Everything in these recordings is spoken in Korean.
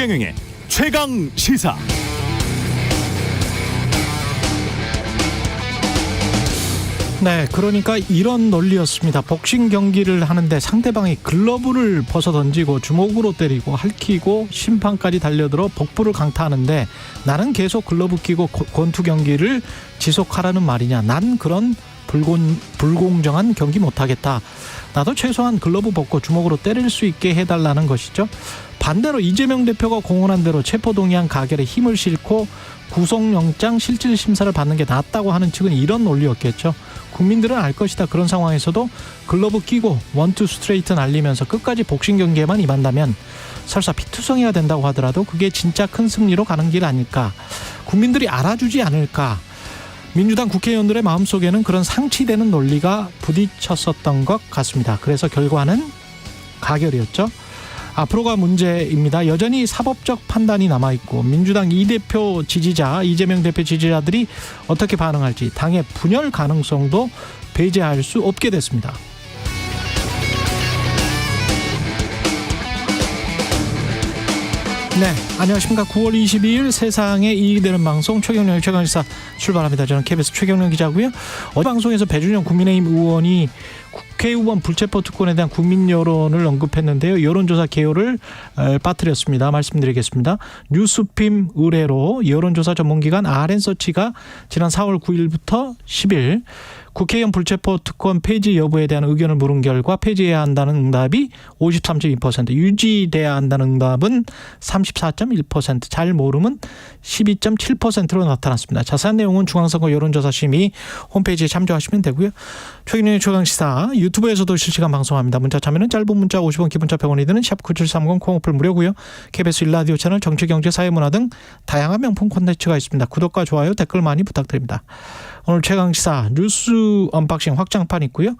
최경영의 최강 시사. 네, 그러니까 이런 논리였습니다. 복싱 경기를 하는데 상대방이 글러브를 벗어 던지고 주먹으로 때리고 핥히고 심판까지 달려들어 복부를 강타하는데 나는 계속 글러브 끼고 권투 경기를 지속하라는 말이냐. 난 그런 불공정한 경기 못하겠다. 나도 최소한 글러브 벗고 주먹으로 때릴 수 있게 해달라는 것이죠. 반대로 이재명 대표가 공언한 대로 체포동의안 가결에 힘을 싣고 구속영장 실질심사를 받는 게 낫다고 하는 측은 이런 논리였겠죠. 국민들은 알 것이다. 그런 상황에서도 글러브 끼고 원투 스트레이트 날리면서 끝까지 복싱 경기에만 임한다면 설사 피투성이가 된다고 하더라도 그게 진짜 큰 승리로 가는 길 아닐까. 국민들이 알아주지 않을까. 민주당 국회의원들의 마음속에는 그런 상치되는 논리가 부딪혔었던 것 같습니다. 그래서 결과는 가결이었죠. 앞으로가 문제입니다. 여전히 사법적 판단이 남아있고 민주당 이 대표 지지자, 이재명 대표 지지자들이 어떻게 반응할지 당의 분열 가능성도 배제할 수 없게 됐습니다. 네, 안녕하십니까. 9월 22일 세상에 이익이 되는 방송 최경영의 최강시사 출발합니다. 저는 KBS 최경영 기자고요. 어제 방송에서 배준영 국민의힘 의원이 국회의원 불체포 특권에 대한 국민 여론을 언급했는데요. 여론조사 개요를 빠뜨렸습니다. 말씀드리겠습니다. 뉴스핌 의뢰로 여론조사 전문기관 RN서치가 지난 4월 9일부터 10일 국회의원 불체포 특권 폐지 여부에 대한 의견을 물은 결과 폐지해야 한다는 응답이 53.2%, 유지돼야 한다는 응답은 34.1%, 잘 모름은 12.7%로 나타났습니다. 자세한 내용은 중앙선거 여론조사심의 홈페이지에 참조하시면 되고요. 최경영의 최강시사 유튜브에서도 실시간 방송합니다. 문자 참여는 짧은 문자 50원, 기본자 100원이 드는 샵9730 콩오플 무료고요. KBS 1라디오 채널 정치경제 사회문화 등 다양한 명품 콘텐츠가 있습니다. 구독과 좋아요, 댓글 많이 부탁드립니다. 오늘 최강시사 뉴스 언박싱 확장판 있고요.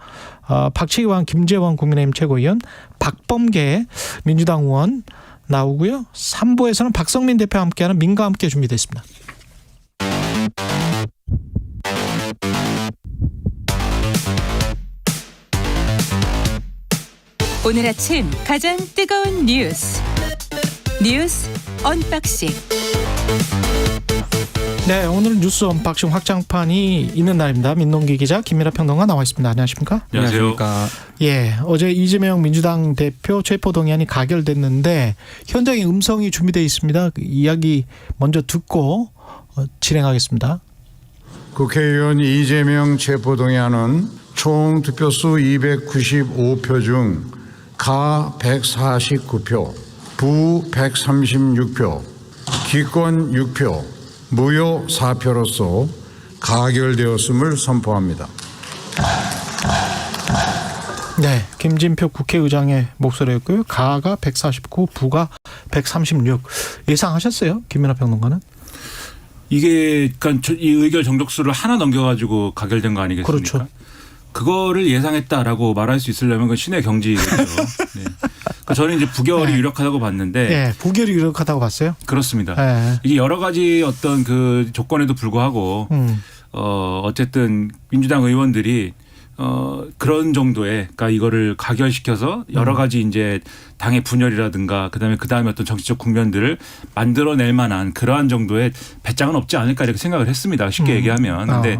박치기왕 김재원 국민의힘 최고위원, 박범계 민주당 의원 나오고요. 3부에서는 박성민 대표와 함께하는 민과 함께 준비되어 있습니다. 오늘 아침 가장 뜨거운 뉴스 언박싱. 네, 오늘 뉴스 언박싱 확장판이 있는 날입니다. 민동기 기자, 김미라 평론가 나와 있습니다. 안녕하십니까? 안녕하십니까? 예, 어제 이재명 민주당 대표 체포동의안이 가결됐는데 현장에 음성이 준비되어 있습니다. 그 이야기 먼저 듣고 진행하겠습니다. 국회의원 이재명 체포동의안은 총 득표수 295표 중 가 149표, 부 136표, 기권 6표, 무효 4표로서 가결되었음을 선포합니다. 네, 김진표 국회의장의 목소리였고요. 가가 149, 부가 136. 예상하셨어요? 김민하 평론가는? 이게 그러니까 이 의결 정족수를 하나 넘겨가지고 가결된 거 아니겠습니까? 그렇죠. 그거를 예상했다라고 말할 수 있으려면 그건 신의 경지겠죠. 네. 그러니까 저는 이제 부결이 유력하다고 봤는데. 네, 부결이 유력하다고 봤어요? 그렇습니다. 네. 이게 여러 가지 어떤 그 조건에도 불구하고 어쨌든 민주당 의원들이 그런 정도의, 그러니까 이거를 가결시켜서 여러 가지 이제 당의 분열이라든가 그다음에 어떤 정치적 국면들을 만들어낼 만한 그러한 정도의 배짱은 없지 않을까 이렇게 생각을 했습니다. 쉽게 얘기하면. 근데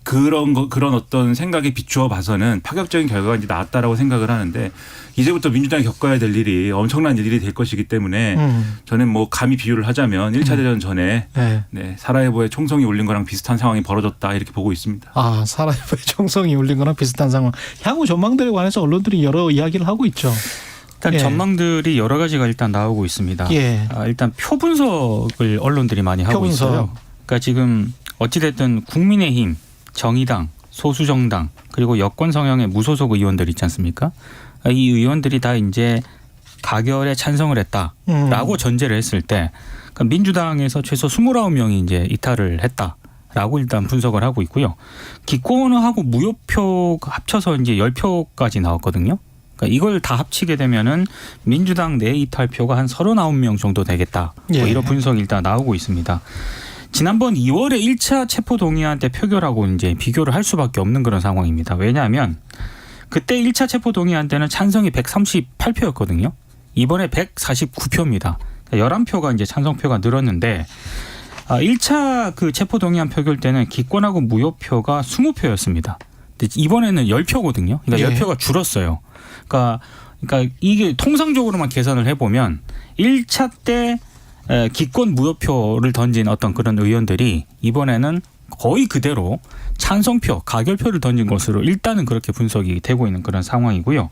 그런 어떤 생각에 비추어 봐서는 파격적인 결과가 이제 나왔다라고 생각을 하는데 이제부터 민주당이 겪어야 될 일이 엄청난 일이 될 것이기 때문에 저는 뭐 감히 비유를 하자면 1차 대전 전에 네, 사라예보에 총성이 울린 거랑 비슷한 상황이 벌어졌다 이렇게 보고 있습니다. 아, 사라예보에 총성이 울린 거랑 비슷한 상황. 향후 전망들에 관해서 언론들이 여러 이야기를 하고 있죠. 일단 전망들이 여러 가지가 일단 나오고 있습니다. 일단 표 분석을 언론들이 많이 하고 있어요. 그러니까 지금 어찌됐든 국민의힘, 정의당, 소수정당 그리고 여권 성향의 무소속 의원들 있지 않습니까? 이 의원들이 다 이제 가결에 찬성을 했다라고 전제를 했을 때 그러니까 민주당에서 최소 29명이 이제 이탈을 했다라고 일단 분석을 하고 있고요. 기권하고 무효표 합쳐서 이제 10표까지 나왔거든요. 그러니까 이걸 다 합치게 되면은 민주당 내 이탈표가 한 39명 정도 되겠다. 뭐 이런 분석이 일단 나오고 있습니다. 지난번 2월에 1차 체포동의안 때 표결하고 이제 비교를 할 수밖에 없는 그런 상황입니다. 왜냐하면 그때 1차 체포동의안 때는 찬성이 138표였거든요. 이번에 149표입니다. 11표가 이제 찬성표가 늘었는데 1차 그 체포동의안 표결 때는 기권하고 무효표가 20표였습니다. 이번에는 10표거든요. 그러니까 예. 10표가 줄었어요. 그러니까 이게 통상적으로만 계산을 해보면 1차 때 기권 무효표를 던진 어떤 그런 의원들이 이번에는 거의 그대로 찬성표, 가결표를 던진 것으로 일단은 그렇게 분석이 되고 있는 그런 상황이고요.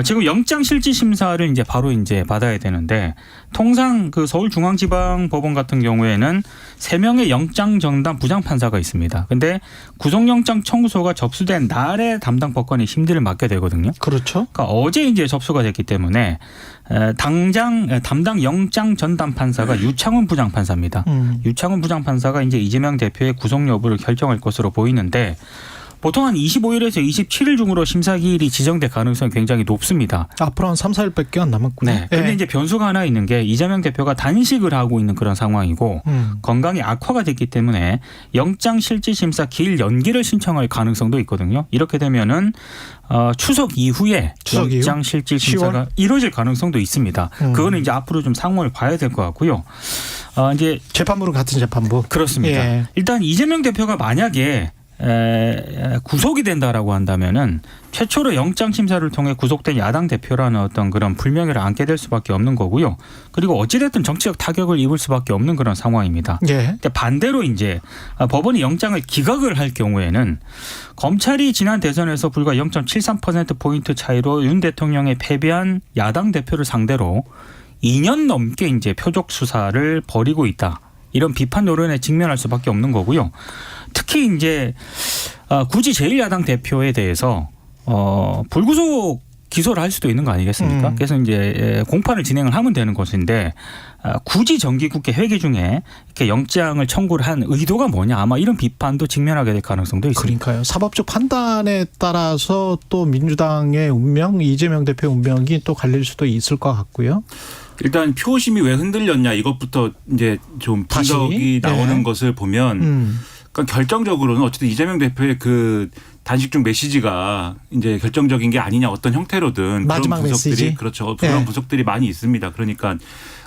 지금 영장실질심사를 이제 바로 이제 받아야 되는데 통상 그 서울중앙지방법원 같은 경우에는 3명의 영장 전담 부장판사가 있습니다. 근데 구속영장 청구서가 접수된 날에 담당 법관이 심리를 맡게 되거든요. 그렇죠. 그러니까 어제 이제 접수가 됐기 때문에 담당 영장 전담 판사가 유창훈 부장판사입니다. 유창훈 부장판사가 이제 이재명 대표의 구속 여부를 결정할 것으로 보이는데 보통 한 25일에서 27일 중으로 심사기일이 지정될 가능성이 굉장히 높습니다. 앞으로 한 3, 4일밖에 안 남았군요. 네. 그런데 이제 변수가 하나 있는 게 이재명 대표가 단식을 하고 있는 그런 상황이고 건강이 악화가 됐기 때문에 영장실질심사 기일 연기를 신청할 가능성도 있거든요. 이렇게 되면은 추석 이후에 영장실질심사가 이루어질 가능성도 있습니다. 그거는 이제 앞으로 좀 상황을 봐야 될 것 같고요. 이제 재판부는 같은 재판부. 그렇습니다. 예. 일단 이재명 대표가 만약에 구속이 된다라고 한다면은 최초로 영장 심사를 통해 구속된 야당 대표라는 어떤 그런 불명예를 안게 될 수밖에 없는 거고요. 그리고 어찌됐든 정치적 타격을 입을 수밖에 없는 그런 상황입니다. 예. 근데 반대로 이제 법원이 영장을 기각을 할 경우에는 검찰이 지난 대선에서 불과 0.73% 포인트 차이로 윤 대통령에 패배한 야당 대표를 상대로 2년 넘게 이제 표적 수사를 벌이고 있다. 이런 비판 여론에 직면할 수밖에 없는 거고요. 특히 이제 굳이 제1야당 대표에 대해서 불구속 기소를 할 수도 있는 거 아니겠습니까? 그래서 이제 공판을 진행을 하면 되는 것인데 굳이 정기국회 회기 중에 이렇게 영장을 청구를 한 의도가 뭐냐 아마 이런 비판도 직면하게 될 가능성도 있습니다. 그러니까요. 사법적 판단에 따라서 또 민주당의 운명, 이재명 대표 운명이 또 갈릴 수도 있을 것 같고요. 일단 표심이 왜 흔들렸냐 이것부터 이제 좀 분석이 나오는 것을 보면 그러니까 결정적으로는 어쨌든 이재명 대표의 그 단식 중 메시지가 이제 결정적인 게 아니냐 어떤 형태로든 마지막 그런 분석들이 메시지? 그렇죠. 그런 분석들이 많이 있습니다. 그러니까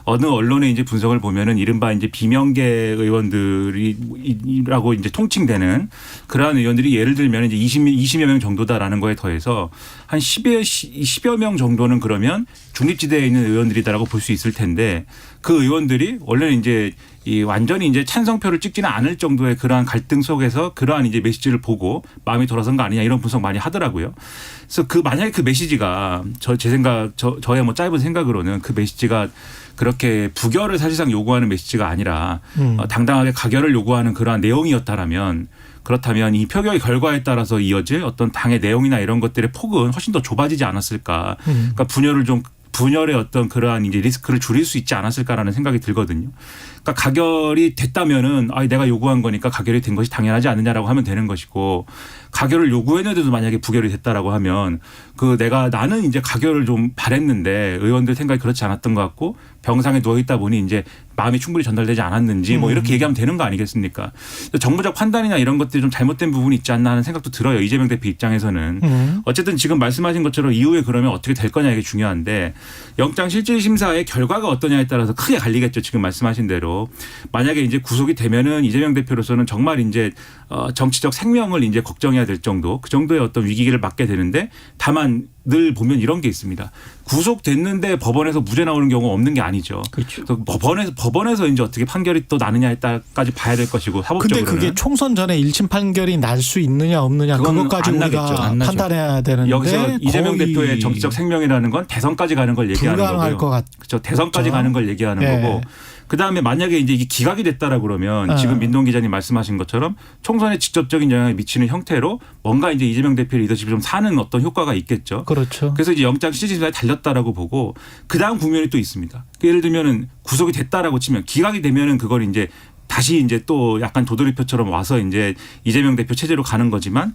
어느 언론의 이제 분석을 보면은 이른바 이제 비명계 의원들이라고 이제 통칭되는 그러한 의원들이 예를 들면 이제 20여 명 정도다라는 거에 더해서 한 10여 명 정도는 그러면 중립지대에 있는 의원들이다라고 볼 수 있을 텐데 그 의원들이 원래는 이제 이 완전히 이제 찬성표를 찍지는 않을 정도의 그러한 갈등 속에서 그러한 이제 메시지를 보고 마음이 돌아선 거 아니냐 이런 분석 많이 하더라고요. 그래서 만약에 그 메시지가 저의 뭐 짧은 생각으로는 그 메시지가 그렇게 부결을 사실상 요구하는 메시지가 아니라 당당하게 가결을 요구하는 그러한 내용이었다라면 그렇다면 이 표결의 결과에 따라서 이어질 어떤 당의 내용이나 이런 것들의 폭은 훨씬 더 좁아지지 않았을까. 그러니까 분열의 어떤 그러한 이제 리스크를 줄일 수 있지 않았을까라는 생각이 들거든요. 그러니까 가결이 됐다면은 내가 요구한 거니까 가결이 된 것이 당연하지 않느냐라고 하면 되는 것이고 가결을 요구했는데도 만약에 부결이 됐다라고 하면 나는 이제 가결을 좀 바랬는데 의원들 생각이 그렇지 않았던 것 같고 병상에 누워 있다 보니 이제 마음이 충분히 전달되지 않았는지 뭐 이렇게 얘기하면 되는 거 아니겠습니까? 정부적 판단이나 이런 것들이 좀 잘못된 부분이 있지 않나 하는 생각도 들어요. 이재명 대표 입장에서는. 어쨌든 지금 말씀하신 것처럼 이후에 그러면 어떻게 될 거냐 이게 중요한데 영장실질심사의 결과가 어떠냐에 따라서 크게 갈리겠죠. 지금 말씀하신 대로. 만약에 이제 구속이 되면은 이재명 대표로서는 정말 이제 정치적 생명을 이제 걱정해야 될 정도 그 정도의 어떤 위기를 맞게 되는데 다만 늘 보면 이런 게 있습니다. 구속됐는데 법원에서 무죄 나오는 경우가 없는 게 아니죠. 그렇죠. 법원에서 이제 어떻게 판결이 또 나느냐에 따라까지 봐야 될 것이고 사법적으로는. 근데 그게 총선 전에 1심 판결이 날 수 있느냐 없느냐 그것까지 우리가 판단해야 되는데 여기서 이재명 대표의 정치적 생명이라는 건 대선까지 가는 걸 얘기하는 거고요. 불가능할 것 같죠. 그렇죠. 대선까지 가는 걸 얘기하는 거고. 그다음에 만약에 이제 이게 기각이 됐다라 그러면 지금 민동 기자님 말씀하신 것처럼 총선에 직접적인 영향을 미치는 형태로 뭔가 이제 이재명 대표의 리더십이 좀 사는 어떤 효과가 있겠죠. 그렇죠. 그래서 이제 영장 실질심사에 달렸다라고 보고 그다음 국면이 또 있습니다. 예를 들면은 구속이 됐다라고 치면 기각이 되면은 그걸 이제 다시 이제 또 약간 도돌이표처럼 와서 이제 이재명 대표 체제로 가는 거지만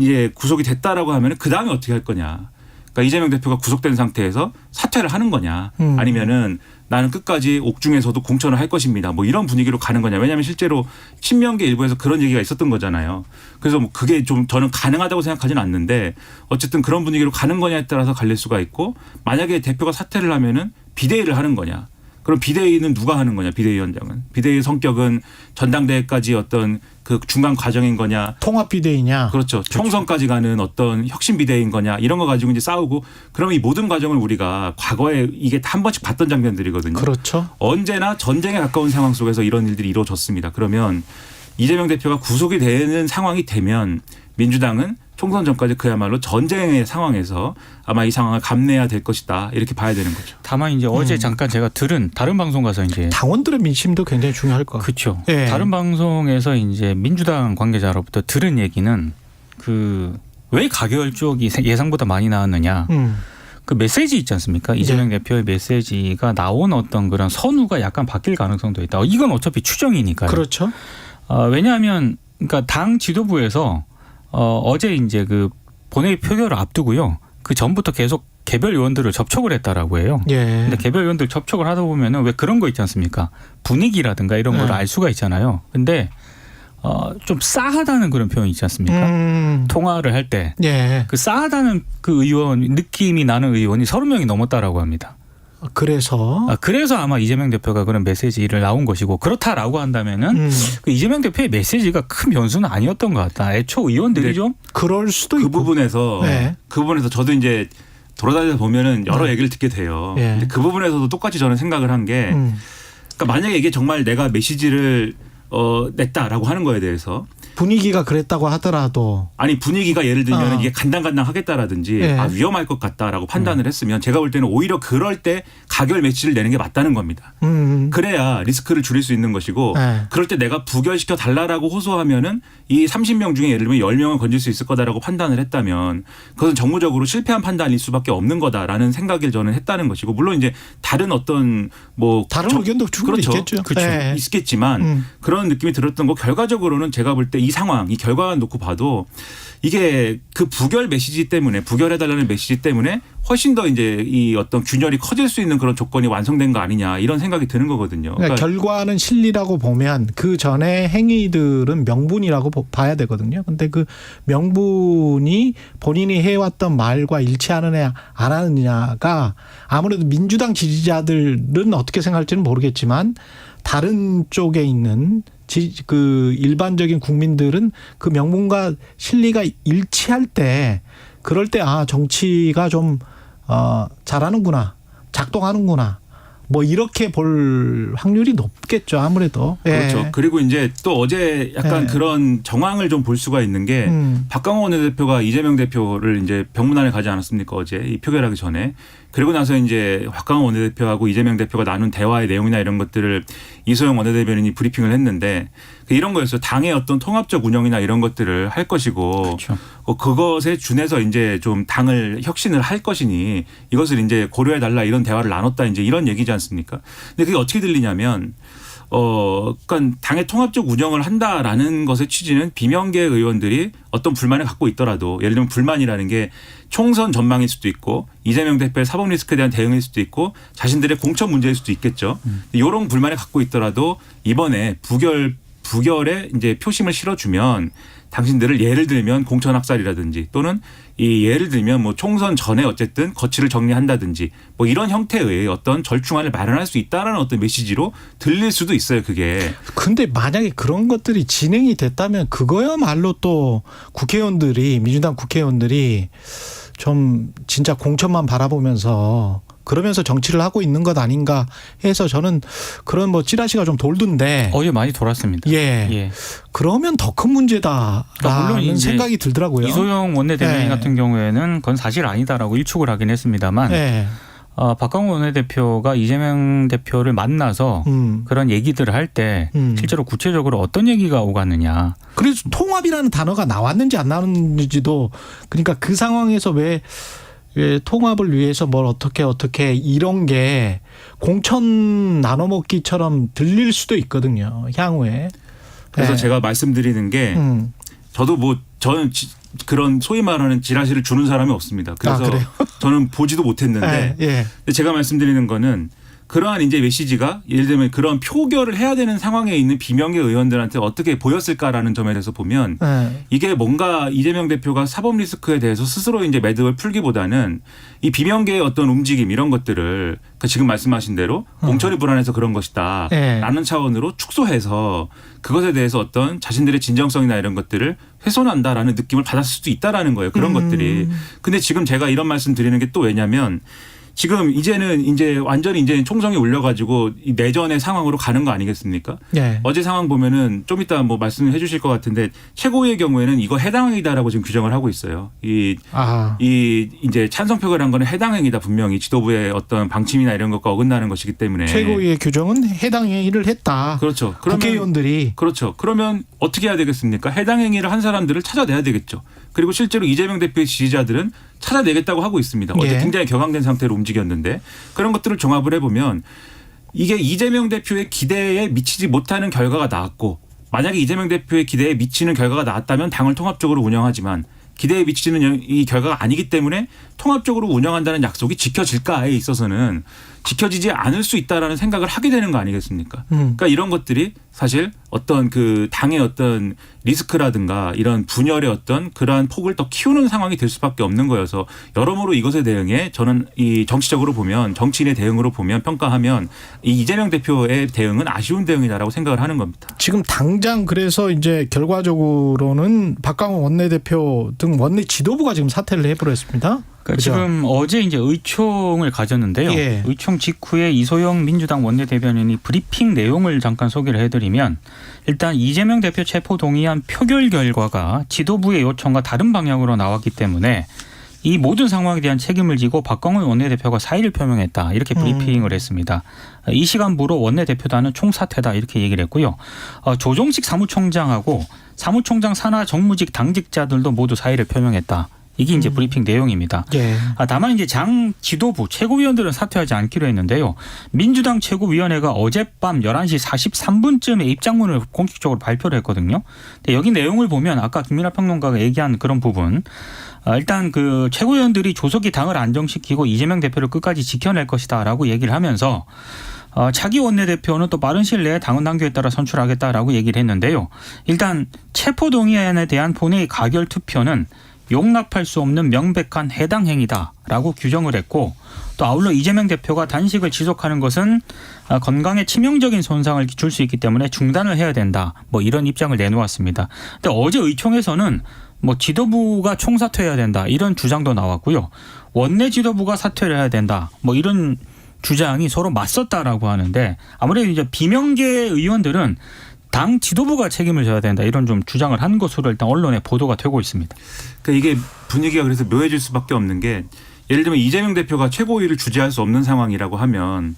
이제 구속이 됐다라고 하면은 그다음에 어떻게 할 거냐. 그러니까 이재명 대표가 구속된 상태에서 사퇴를 하는 거냐 아니면은 나는 끝까지 옥중에서도 공천을 할 것입니다. 뭐 이런 분위기로 가는 거냐. 왜냐하면 실제로 친명계 일부에서 그런 얘기가 있었던 거잖아요. 그래서 뭐 그게 좀 저는 가능하다고 생각하지는 않는데 어쨌든 그런 분위기로 가는 거냐에 따라서 갈릴 수가 있고 만약에 대표가 사퇴를 하면은 비대위를 하는 거냐. 그럼 비대위는 누가 하는 거냐, 비대위원장은. 비대위의 성격은 전당대회까지 어떤 그 중간 과정인 거냐. 통합 비대위냐. 그렇죠. 총선까지 가는 어떤 혁신 비대위인 거냐. 이런 거 가지고 이제 싸우고 그러면 이 모든 과정을 우리가 과거에 이게 한 번씩 봤던 장면들이거든요. 그렇죠. 언제나 전쟁에 가까운 상황 속에서 이런 일들이 이루어졌습니다. 그러면 이재명 대표가 구속이 되는 상황이 되면 민주당은 총선 전까지 그야말로 전쟁의 상황에서 아마 이 상황을 감내해야 될 것이다. 이렇게 봐야 되는 거죠. 다만 이제 어제 잠깐 제가 들은 다른 방송 가서 이제 당원들의 민심도 굉장히 중요할 것 같아요. 그렇죠. 예. 다른 방송에서 이제 민주당 관계자로부터 들은 얘기는 그 왜 가결 쪽이 예상보다 많이 나왔느냐. 그 메시지 있지 않습니까? 이재명 대표의 메시지가 나온 어떤 그런 선우가 약간 바뀔 가능성도 있다. 이건 어차피 추정이니까요. 그렇죠. 왜냐하면 그러니까 당 지도부에서 어제 이제 그 본회의 표결을 앞두고요. 그 전부터 계속 개별 의원들을 접촉을 했다라고 해요. 예. 근데 개별 의원들 접촉을 하다 보면은 왜 그런 거 있지 않습니까? 분위기라든가 이런 걸 알 수가 있잖아요. 근데 좀 싸하다는 그런 표현이 있지 않습니까? 통화를 할 때. 예. 그 싸하다는 그 의원, 느낌이 나는 의원이 30명이 넘었다라고 합니다. 그래서 그래서 아마 이재명 대표가 그런 메시지를 나온 것이고 그렇다라고 한다면은 그 이재명 대표의 메시지가 큰 변수는 아니었던 것 같다. 애초 의원들이 좀 그럴 수도 그 있고. 부분에서 네. 그 부분에서 저도 이제 돌아다니다 보면은 여러 얘기를 듣게 돼요. 네. 근데 그 부분에서도 똑같이 저는 생각을 한 게 그러니까 만약에 이게 정말 내가 메시지를 냈다라고 하는 거에 대해서 분위기가 그랬다고 하더라도 아니 분위기가 예를 들면 이게 간당간당 하겠다라든지 네. 위험할 것 같다라고 판단을 했으면 제가 볼 때는 오히려 그럴 때 가결 메시지를 내는 게 맞다는 겁니다. 그래야 리스크를 줄일 수 있는 것이고 네. 그럴 때 내가 부결시켜 달라라고 호소하면은 이 30명 중에 예를 들면 10명을 건질 수 있을 거다라고 판단을 했다면 그것은 정무적으로 실패한 판단일 수밖에 없는 거다라는 생각을 저는 했다는 것이고 물론 이제 다른 어떤 뭐 다른 의견도 충분히 그렇죠. 있겠죠. 그렇죠. 네. 있겠지만 그런 느낌이 들었던 거 결과적으로는 제가 볼 때 이 상황, 이 결과만 놓고 봐도 이게 그 부결 메시지 때문에 부결해달라는 메시지 때문에 훨씬 더 이제 이 어떤 균열이 커질 수 있는 그런 조건이 완성된 거 아니냐 이런 생각이 드는 거거든요. 그러니까 결과는 실리라고 보면 그 전에 행위들은 명분이라고 봐야 되거든요. 근데 그 명분이 본인이 해왔던 말과 일치하느냐 안 하느냐가 아무래도 민주당 지지자들은 어떻게 생각할지는 모르겠지만 다른 쪽에 있는 그 일반적인 국민들은 그 명분과 실리가 일치할 때 그럴 때 정치가 좀 잘하는구나 작동하는구나 뭐 이렇게 볼 확률이 높겠죠 아무래도. 그렇죠. 예. 그리고 이제 또 어제 약간 그런 정황을 좀 볼 수가 있는 게 박강원 원내대표가 이재명 대표를 이제 병문안에 가지 않았습니까 어제 이 표결하기 전에. 그리고 나서 이제 박강원 원내대표하고 이재명 대표가 나눈 대화의 내용이나 이런 것들을 이소영 원내대변인이 브리핑을 했는데 이런 거였어요. 당의 어떤 통합적 운영이나 이런 것들을 할 것이고 그렇죠. 그것에 준해서 이제 좀 당을 혁신을 할 것이니 이것을 이제 고려해 달라 이런 대화를 나눴다 이제 이런 얘기지 않습니까? 근데 그게 어떻게 들리냐면 그러니까 당의 통합적 운영을 한다라는 것의 취지는 비명계 의원들이 어떤 불만을 갖고 있더라도 예를 들면 불만이라는 게 총선 전망일 수도 있고 이재명 대표의 사법 리스크에 대한 대응일 수도 있고 자신들의 공천 문제일 수도 있겠죠. 이런 불만을 갖고 있더라도 이번에 부결에 이제 표심을 실어주면 당신들을 예를 들면 공천 학살이라든지 또는 이 예를 들면 뭐 총선 전에 어쨌든 거취를 정리한다든지 뭐 이런 형태의 어떤 절충안을 마련할 수 있다라는 어떤 메시지로 들릴 수도 있어요 그게. 근데 만약에 그런 것들이 진행이 됐다면 그거야말로 또 국회의원들이 민주당 국회의원들이 좀 진짜 공천만 바라보면서 그러면서 정치를 하고 있는 것 아닌가 해서 저는 그런 뭐 찌라시가 좀 돌던데. 어제 많이 돌았습니다. 예. 그러면 더 큰 문제다라는 물론 생각이 들더라고요. 이소영 원내대변인 같은 경우에는 그건 사실 아니다라고 일축을 하긴 했습니다만 박강원 원내대표가 이재명 대표를 만나서 그런 얘기들을 할 때 실제로 구체적으로 어떤 얘기가 오갔느냐. 그래서 통합이라는 단어가 나왔는지 안 나왔는지도 그러니까 그 상황에서 왜 통합을 위해서 뭘 어떻게 이런 게 공천 나눠먹기처럼 들릴 수도 있거든요. 향후에. 그래서 제가 말씀드리는 게 저도 뭐 저는 그런 소위 말하는 지라시를 주는 사람이 없습니다. 그래서 저는 보지도 못했는데 근데 제가 말씀드리는 거는 그러한 이제 메시지가 예를 들면 그런 표결을 해야 되는 상황에 있는 비명계 의원들한테 어떻게 보였을까라는 점에 대해서 보면 이게 뭔가 이재명 대표가 사법 리스크에 대해서 스스로 이제 매듭을 풀기보다는 이 비명계의 어떤 움직임 이런 것들을 그러니까 지금 말씀하신 대로 공천이 불안해서 그런 것이다 라는 차원으로 축소해서 그것에 대해서 어떤 자신들의 진정성이나 이런 것들을 훼손한다라는 느낌을 받았을 수도 있다라는 거예요. 그런 것들이. 근데 지금 제가 이런 말씀 드리는 게 또 왜냐면 지금 이제는 이제 완전히 이제 총성이 울려가지고 이 내전의 상황으로 가는 거 아니겠습니까? 어제 상황 보면은 좀 이따 뭐 말씀해 주실 것 같은데 최고위의 경우에는 이거 해당행위다라고 지금 규정을 하고 있어요. 이 이제 찬성 표결한 거는 해당행위다 분명히 지도부의 어떤 방침이나 이런 것과 어긋나는 것이기 때문에 최고위의 규정은 해당행위를 했다. 그렇죠. 그러면 국회의원들이 그렇죠. 그러면 어떻게 해야 되겠습니까? 해당행위를 한 사람들을 찾아내야 되겠죠. 그리고 실제로 이재명 대표의 지지자들은 찾아내겠다고 하고 있습니다. 어제 굉장히 격앙된 상태로 움직였는데 그런 것들을 종합을 해보면 이게 이재명 대표의 기대에 미치지 못하는 결과가 나왔고 만약에 이재명 대표의 기대에 미치는 결과가 나왔다면 당을 통합적으로 운영하지만 기대에 미치는 이 결과가 아니기 때문에 통합적으로 운영한다는 약속이 지켜질까에 있어서는 지켜지지 않을 수 있다라는 생각을 하게 되는 거 아니겠습니까? 그러니까 이런 것들이 사실 어떤 그 당의 어떤 리스크라든가 이런 분열의 어떤 그러한 폭을 더 키우는 상황이 될 수밖에 없는 거여서 여러모로 이것에 대응해 저는 이 정치적으로 보면 정치인의 대응으로 보면 평가하면 이 이재명 대표의 대응은 아쉬운 대응이다라고 생각을 하는 겁니다. 지금 당장 그래서 이제 결과적으로는 박강원 원내대표 등 원내 지도부가 지금 사퇴를 해버렸습니다. 그러니까 지금 어제 이제 의총을 가졌는데요. 의총 직후에 이소영 민주당 원내대변인이 브리핑 내용을 잠깐 소개를 해드리면 일단 이재명 대표 체포 동의안 표결 결과가 지도부의 요청과 다른 방향으로 나왔기 때문에 이 모든 상황에 대한 책임을 지고 박광원 원내대표가 사의를 표명했다. 이렇게 브리핑을 했습니다. 이 시간부로 원내대표단은 총사퇴다 이렇게 얘기를 했고요. 조정식 사무총장하고 사무총장 산하 정무직 당직자들도 모두 사의를 표명했다. 이게 이제 브리핑 내용입니다. 다만 이제 장 지도부 최고위원들은 사퇴하지 않기로 했는데요. 민주당 최고위원회가 어젯밤 11시 43분쯤에 입장문을 공식적으로 발표를 했거든요. 근데 여기 내용을 보면 아까 김민하 평론가가 얘기한 그런 부분 일단 그 최고위원들이 조속히 당을 안정시키고 이재명 대표를 끝까지 지켜낼 것이다라고 얘기를 하면서 차기 원내대표는 또 빠른 시일 내에 당헌 당규에 따라 선출하겠다라고 얘기를 했는데요. 일단 체포동의안에 대한 본회의 가결 투표는 용납할 수 없는 명백한 해당 행위다라고 규정을 했고 또 아울러 이재명 대표가 단식을 지속하는 것은 건강에 치명적인 손상을 줄 수 있기 때문에 중단을 해야 된다. 뭐 이런 입장을 내놓았습니다. 근데 어제 의총에서는 뭐 지도부가 총사퇴해야 된다. 이런 주장도 나왔고요. 원내 지도부가 사퇴를 해야 된다. 뭐 이런 주장이 서로 맞섰다라고 하는데 아무래도 이제 비명계 의원들은 당 지도부가 책임을 져야 된다 이런 좀 주장을 한 것으로 일단 언론에 보도가 되고 있습니다. 그러니까 이게 분위기가 그래서 묘해질 수밖에 없는 게 예를 들면 이재명 대표가 최고위를 주재할 수 없는 상황이라고 하면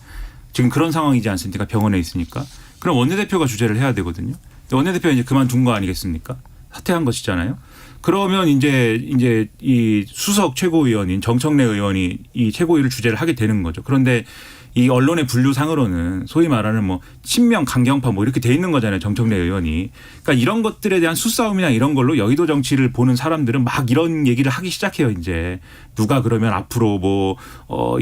지금 그런 상황이지 않습니까? 병원에 있으니까. 그럼 원내대표가 주재를 해야 되거든요. 원내대표가 이제 그만둔 거 아니겠습니까? 사퇴한 것이잖아요. 그러면 이제 이 수석 최고위원인 정청래 의원이 이 최고위를 주재를 하게 되는 거죠. 그런데 이 언론의 분류상으로는 소위 말하는 뭐 친명 강경파 뭐 이렇게 돼 있는 거잖아요. 정청래 의원이. 그러니까 이런 것들에 대한 수싸움이나 이런 걸로 여의도 정치를 보는 사람들은 막 이런 얘기를 하기 시작해요. 이제 누가 그러면 앞으로 뭐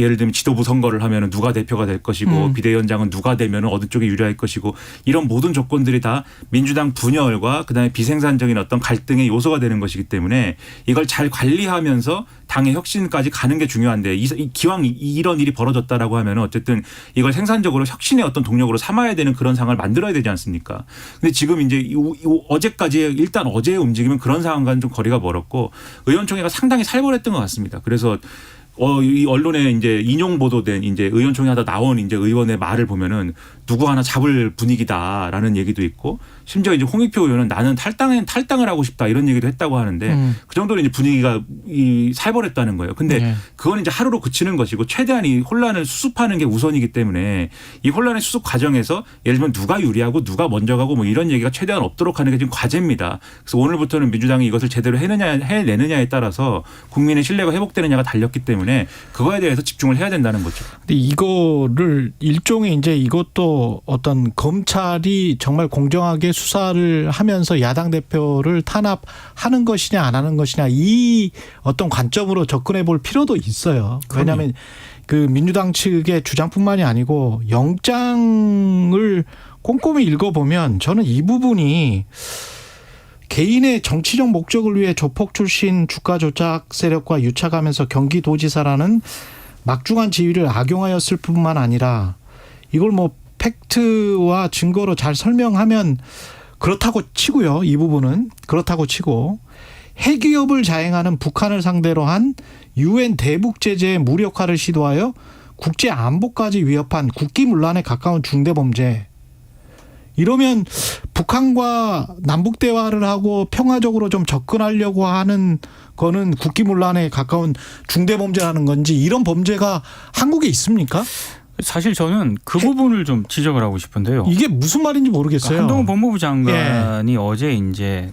예를 들면 지도부 선거를 하면은 누가 대표가 될 것이고 비대위원장은 누가 되면은 어느 쪽이 유리할 것이고 이런 모든 조건들이 다 민주당 분열과 그다음에 비생산적인 어떤 갈등의 요소가 되는 것이기 때문에 이걸 잘 관리하면서 당의 혁신까지 가는 게 중요한데 기왕 이런 일이 벌어졌다라고 하면 어쨌든 이걸 생산적으로 혁신의 어떤 동력으로 삼아야 되는 그런 상황을 만들어야 되지 않습니까? 근데 지금 이제 어제까지 일단 어제의 움직임은 그런 상황과는 좀 거리가 멀었고 의원총회가 상당히 살벌했던 것 같습니다. 그래서 이 언론에 이제 인용 보도된 이제 의원총회 하다 나온 이제 의원의 말을 보면은 누구 하나 잡을 분위기다라는 얘기도 있고 심지어 이제 홍익표 의원은 나는 탈당을 하고 싶다 이런 얘기도 했다고 하는데 그 정도로 이제 분위기가 살벌했다는 거예요. 근데 그건 이제 하루로 그치는 것이고 최대한 이 혼란을 수습하는 게 우선이기 때문에 이 혼란의 수습 과정에서 예를 들면 누가 유리하고 누가 먼저 가고 뭐 이런 얘기가 최대한 없도록 하는 게 지금 과제입니다. 그래서 오늘부터는 민주당이 이것을 제대로 해내느냐에 따라서 국민의 신뢰가 회복되느냐가 달렸기 때문에 그거에 대해서 집중을 해야 된다는 거죠. 근데 이거를 일종의 이제 이것도 어떤 검찰이 정말 공정하게 수사를 하면서 야당 대표를 탄압하는 것이냐 안 하는 것이냐 이 어떤 관점으로 접근해 볼 필요도 있어요. 왜냐하면 그 민주당 측의 주장뿐만이 아니고 영장을 꼼꼼히 읽어보면 저는 이 부분이 개인의 정치적 목적을 위해 조폭 출신 주가 조작 세력과 유착하면서 경기도지사라는 막중한 지위를 악용하였을 뿐만 아니라 이걸 뭐 팩트와 증거로 잘 설명하면 그렇다고 치고요. 이 부분은 그렇다고 치고 핵위협을 자행하는 북한을 상대로 한 UN 대북 제재의 무력화를 시도하여 국제 안보까지 위협한 국기문란에 가까운 중대범죄. 이러면 북한과 남북 대화를 하고 평화적으로 좀 접근하려고 하는 거는 국기문란에 가까운 중대범죄라는 건지 이런 범죄가 한국에 있습니까? 사실 저는 그 부분을 좀 지적을 하고 싶은데요. 이게 무슨 말인지 모르겠어요. 한동훈 법무부 장관이 어제 이제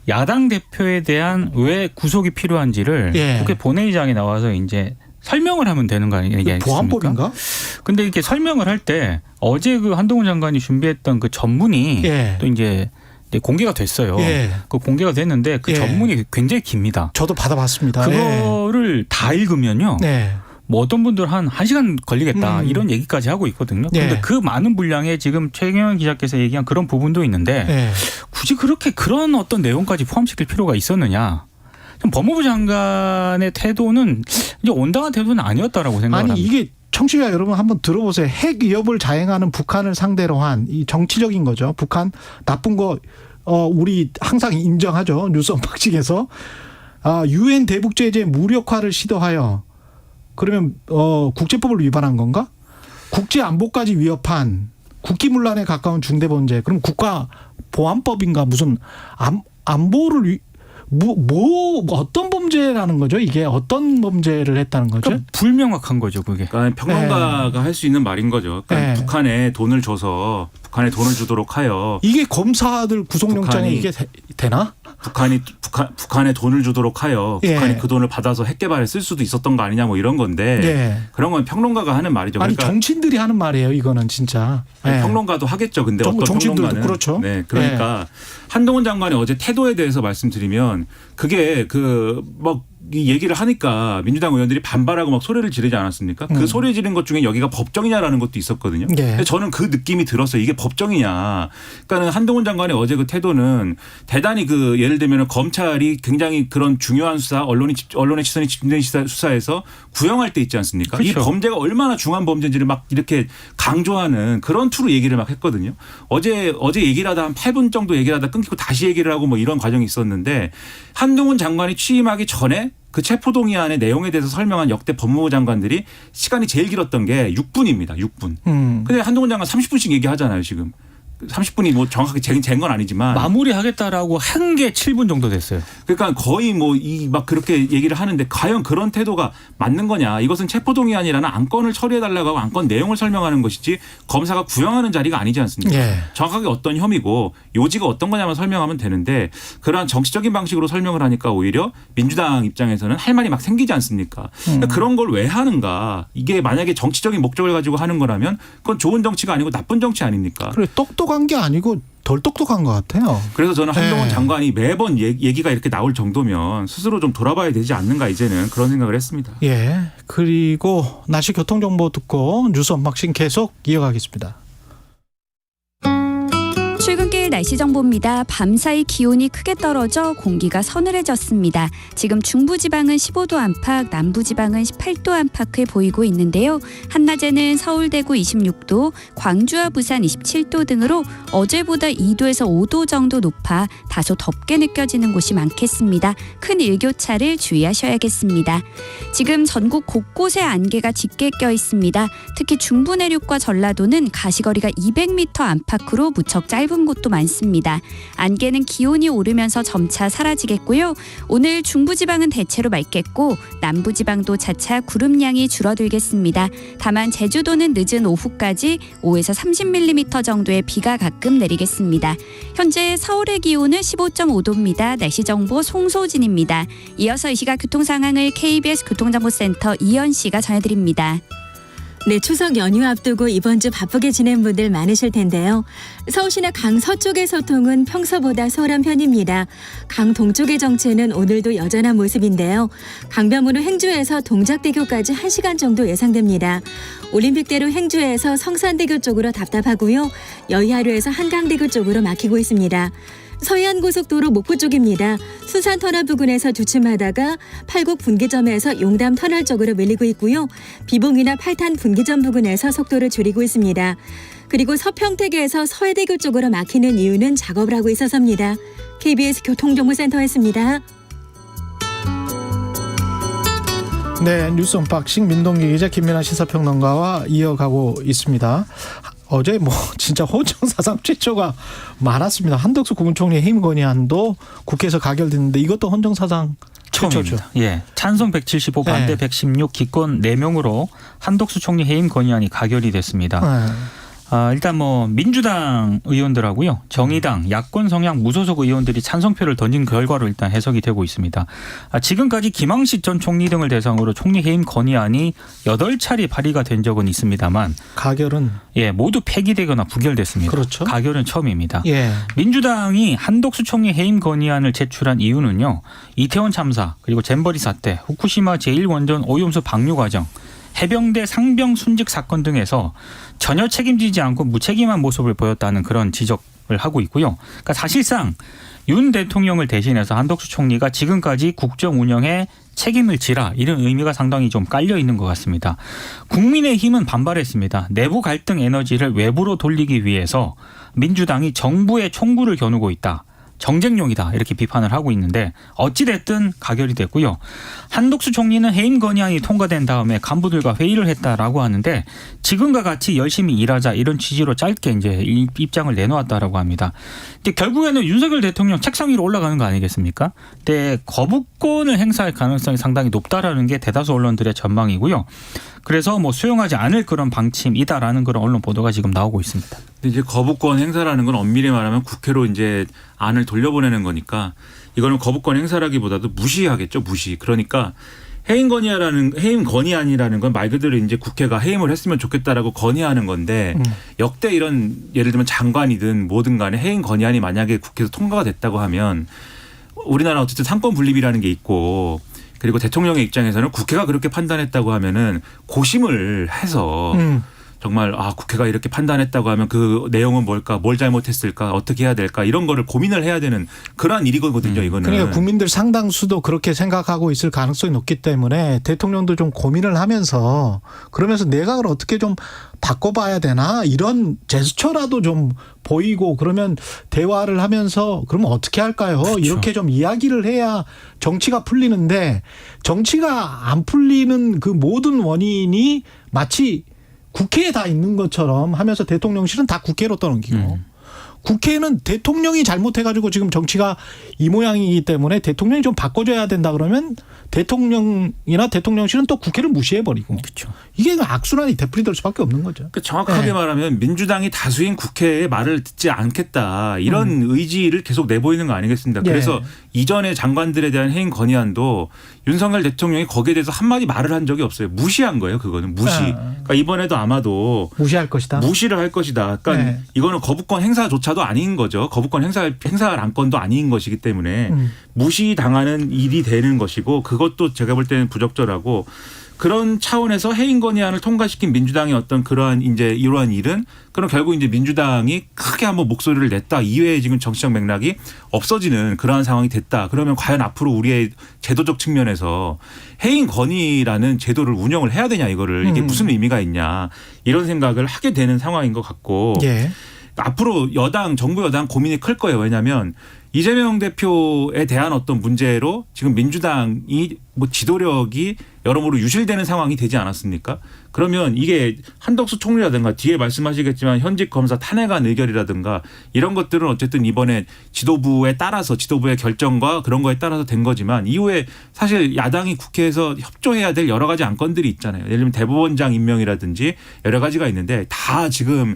야당 대표에 대한 왜 구속이 필요한지를 국회 본회의장에 나와서 이제 설명을 하면 되는 거 아니겠습니까? 보안법인가? 근데 이렇게 설명을 할 때 어제 그 한동훈 장관이 준비했던 그 전문이 또 이제 공개가 됐어요. 그 공개가 됐는데 그 전문이 굉장히 깁니다. 저도 받아봤습니다. 그거를 다 읽으면요. 뭐 어떤 분들 한 1시간 걸리겠다 이런 얘기까지 하고 있거든요. 그런데 그 많은 분량에 지금 최경영 기자께서 얘기한 그런 부분도 있는데 굳이 그렇게 그런 어떤 내용까지 포함시킬 필요가 있었느냐. 좀 법무부 장관의 태도는 이제 온당한 태도는 아니었다라고 생각합니다. 아니 이게 청취자 여러분 한번 들어보세요. 핵 위협을 자행하는 북한을 상대로 한 이 정치적인 거죠. 북한 나쁜 거 우리 항상 인정하죠. 뉴스 언박싱에서 UN 대북 제재 무력화를 시도하여 그러면 국제법을 위반한 건가? 국제 안보까지 위협한 국기문란에 가까운 중대범죄. 그럼 국가보안법인가 무슨 안보를 뭐 어떤 범죄라는 거죠? 이게 어떤 범죄를 했다는 거죠? 그러니까 불명확한 거죠, 그게. 그러니까 평론가가 할 수 있는 말인 거죠. 그러니까 북한에 돈을 줘서 북한에 돈을 주도록 하여 이게 검사들 구속영장에 이게 되나? 북한에 돈을 주도록 하여 북한이 그 돈을 받아서 핵 개발에 쓸 수도 있었던 거 아니냐 뭐 이런 건데 그런 건 평론가가 하는 말이죠. 아니 그러니까 정치인들이 하는 말이에요. 이거는 진짜. 평론가도 하겠죠. 근데 어떤 평론가는 그렇죠. 네, 그러니까 한동훈 장관의 어제 태도에 대해서 말씀드리면 그게 이 얘기를 하니까 민주당 의원들이 반발하고 막 소리를 지르지 않았습니까? 그 소리 지른 것 중에 여기가 법정이냐라는 것도 있었거든요. 근데 저는 그 느낌이 들었어요. 이게 법정이냐. 그러니까는 한동훈 장관의 어제 그 태도는 대단히 예를 들면 검찰이 굉장히 그런 중요한 수사, 언론의 시선이 집중된 수사에서 구형할 때 있지 않습니까? 그렇죠. 이 범죄가 얼마나 중한 범죄인지를 막 이렇게 강조하는 그런 투로 얘기를 막 했거든요. 어제 얘기를 하다 한 8분 정도 얘기를 하다 끊기고 다시 얘기를 하고 뭐 이런 과정이 있었는데 한동훈 장관이 취임하기 전에 그 체포동의안의 내용에 대해서 설명한 역대 법무부 장관들이 시간이 제일 길었던 게 6분입니다. 6분. 근데 한동훈 장관 30분씩 얘기하잖아요, 지금. 30분이 뭐 정확하게 잰 건 아니지만 마무리하겠다라고 한 게 7분 정도 됐어요. 그러니까 거의 막 그렇게 얘기를 하는데 과연 그런 태도가 맞는 거냐? 이것은 체포동의안이라는 안건을 처리해달라고 하고 안건 내용을 설명하는 것이지 검사가 구형하는 자리가 아니지 않습니까? 정확하게 어떤 혐의고 요지가 어떤 거냐만 설명하면 되는데 그러한 정치적인 방식으로 설명을 하니까 오히려 민주당 입장에서는 할 말이 막 생기지 않습니까? 그러니까 그런 걸 왜 하는가? 이게 만약에 정치적인 목적을 가지고 하는 거라면 그건 좋은 정치가 아니고 나쁜 정치 아닙니까? 그래 똑똑한 게 아니고 덜 똑똑한 것 같아요. 그래서 저는 한동훈 장관이 매번 얘기가 이렇게 나올 정도면 스스로 좀 돌아봐야 되지 않는가 이제는 그런 생각을 했습니다. 그리고 날씨 교통정보 듣고 뉴스 언박싱 계속 이어가겠습니다. 출근길 날씨 정보입니다. 밤사이 기온이 크게 떨어져 공기가 서늘해졌습니다. 지금 중부지방은 15도 안팎, 남부지방은 18도 안팎을 보이고 있는데요. 한낮에는 서울, 대구 26도, 광주와 부산 27도 등으로 어제보다 2도에서 5도 정도 높아 다소 덥게 느껴지는 곳이 많겠습니다. 큰 일교차를 주의하셔야겠습니다. 지금 전국 곳곳에 안개가 짙게 껴 있습니다. 특히 중부 내륙과 전라도는 가시거리가 200m 안팎으로 무척 짧은 곳도 많습니다. 안개는 기온이 오르면서 점차 사라지겠고요. 오늘 중부지방은 대체로 맑겠고 남부지방도 차차 구름량이 줄어들겠습니다. 다만 제주도는 늦은 오후까지 5에서 30mm 정도의 비가 가끔 내리겠습니다. 현재 서울의 기온은 15.5도입니다. 날씨 정보 송소진입니다. 이어서 이 시각 교통 상황을 KBS 교통정보센터 이현 씨가 전해드립니다. 네, 추석 연휴 앞두고 이번 주 바쁘게 지낸 분들 많으실 텐데요. 서울시내 강 서쪽의 소통은 평소보다 수월한 편입니다. 강 동쪽의 정체는 오늘도 여전한 모습인데요. 강변으로 행주에서 동작대교까지 1시간 정도 예상됩니다. 올림픽대로 행주에서 성산대교 쪽으로 답답하고요. 여의하루에서 한강대교 쪽으로 막히고 있습니다. 서해안고속도로 목포 쪽입니다. 수산터널 부근에서 주춤하다가 팔곡 분기점에서 용담 터널 쪽으로 밀리고 있고요. 비봉이나 팔탄 분기점 부근에서 속도를 줄이고 있습니다. 그리고 서평택에서 서해대교 쪽으로 막히는 이유는 작업을 하고 있어서입니다. KBS 교통정보센터였습니다. 네, 뉴스 언박싱 민동기 기자 김민아 시사평론가와 이어가고 있습니다. 어제 진짜 호정사상 최초가 많았습니다. 한덕수 국무총리 해임 건의안도 국회에서 가결됐는데 이것도 헌정사상 최초죠. 예, 찬성 175, 반대 116, 기권 4명으로 한덕수 총리 해임 건의안이 가결이 됐습니다. 일단 민주당 의원들하고요, 정의당, 야권 성향 무소속 의원들이 찬성표를 던진 결과로 일단 해석이 되고 있습니다. 지금까지 김황식 전 총리 등을 대상으로 총리 해임 건의안이 8차례 발의가 된 적은 있습니다만 가결은 모두 폐기되거나 부결됐습니다. 그렇죠. 가결은 처음입니다. 민주당이 한덕수 총리 해임 건의안을 제출한 이유는요, 이태원 참사, 그리고 잼버리 사태, 후쿠시마 제1원전 오염수 방류 과정, 해병대 상병 순직 사건 등에서 전혀 책임지지 않고 무책임한 모습을 보였다는 그런 지적을 하고 있고요. 그러니까 사실상 윤 대통령을 대신해서 한덕수 총리가 지금까지 국정 운영에 책임을 지라, 이런 의미가 상당히 좀 깔려 있는 것 같습니다. 국민의힘은 반발했습니다. 내부 갈등 에너지를 외부로 돌리기 위해서 민주당이 정부의 총구를 겨누고 있다, 정쟁용이다, 이렇게 비판을 하고 있는데 어찌됐든 가결이 됐고요. 한덕수 총리는 해임 건의안이 통과된 다음에 간부들과 회의를 했다라고 하는데 지금과 같이 열심히 일하자, 이런 취지로 짧게 이제 입장을 내놓았다라고 합니다. 근데 결국에는 윤석열 대통령 책상 위로 올라가는 거 아니겠습니까? 근데 거부권을 행사할 가능성이 상당히 높다라는 게 대다수 언론들의 전망이고요. 그래서 수용하지 않을 그런 방침이다라는 그런 언론 보도가 지금 나오고 있습니다. 근데 이제 거부권 행사라는 건 엄밀히 말하면 국회로 이제 안을 돌려보내는 거니까 이거는 거부권 행사라기보다도 무시하겠죠, 무시. 그러니까 해임 건의안이라는 건 말 그대로 이제 국회가 해임을 했으면 좋겠다라고 건의하는 건데 역대 이런 예를 들면 장관이든 뭐든 간에 해임 건의안이 만약에 국회에서 통과가 됐다고 하면 우리나라 어쨌든 상권 분립이라는 게 있고, 그리고 대통령의 입장에서는 국회가 그렇게 판단했다고 하면은 고심을 해서 정말 국회가 이렇게 판단했다고 하면 그 내용은 뭘까, 뭘 잘못했을까, 어떻게 해야 될까, 이런 거를 고민을 해야 되는 그러한 일이거든요, 이거는. 그러니까 국민들 상당수도 그렇게 생각하고 있을 가능성이 높기 때문에 대통령도 좀 고민을 하면서, 그러면서 내각을 어떻게 좀 바꿔봐야 되나, 이런 제스처라도 좀 보이고, 그러면 대화를 하면서 그러면 어떻게 할까요? 그렇죠. 이렇게 좀 이야기를 해야 정치가 풀리는데, 정치가 안 풀리는 그 모든 원인이 마치 국회에 다 있는 것처럼 하면서 대통령실은 다 국회로 떠넘기고, 국회는 대통령이 잘못해가지고 지금 정치가 이 모양이기 때문에 대통령이 좀 바꿔줘야 된다 그러면 대통령이나 대통령실은 또 국회를 무시해버리고, 그렇죠. 이게 악순환이 되풀이될 수밖에 없는 거죠. 그러니까 정확하게 말하면 민주당이 다수인 국회의 말을 듣지 않겠다, 이런 의지를 계속 내보이는 거 아니겠습니까? 그래서 이전에 장관들에 대한 해임 건의안도 윤석열 대통령이 거기에 대해서 한마디 말을 한 적이 없어요. 무시한 거예요. 그거는 무시. 그러니까 이번에도 아마도 무시할 것이다. 무시를 할 것이다. 그러니까 이거는 거부권 행사조차도 아닌 거죠. 거부권 행사할 안건도 아닌 것이기 때문에 무시당하는 일이 되는 것이고, 그것도 제가 볼 때는 부적절하고, 그런 차원에서 해임 건의안을 통과시킨 민주당의 어떤 그러한 이제 이러한 일은, 그럼 결국 이제 민주당이 크게 한번 목소리를 냈다 이외에 지금 정치적 맥락이 없어지는 그러한 상황이 됐다. 그러면 과연 앞으로 우리의 제도적 측면에서 해임 건의라는 제도를 운영을 해야 되냐, 이거를 이게 무슨 의미가 있냐, 이런 생각을 하게 되는 상황인 것 같고, 앞으로 정부 여당 고민이 클 거예요. 왜냐하면 이재명 대표에 대한 어떤 문제로 지금 민주당이 지도력이 여러모로 유실되는 상황이 되지 않았습니까? 그러면 이게 한덕수 총리라든가 뒤에 말씀하시겠지만 현직 검사 탄핵안 의결이라든가 이런 것들은 어쨌든 이번에 지도부에 따라서, 지도부의 결정과 그런 거에 따라서 된 거지만, 이후에 사실 야당이 국회에서 협조해야 될 여러 가지 안건들이 있잖아요. 예를 들면 대법원장 임명이라든지 여러 가지가 있는데 다 지금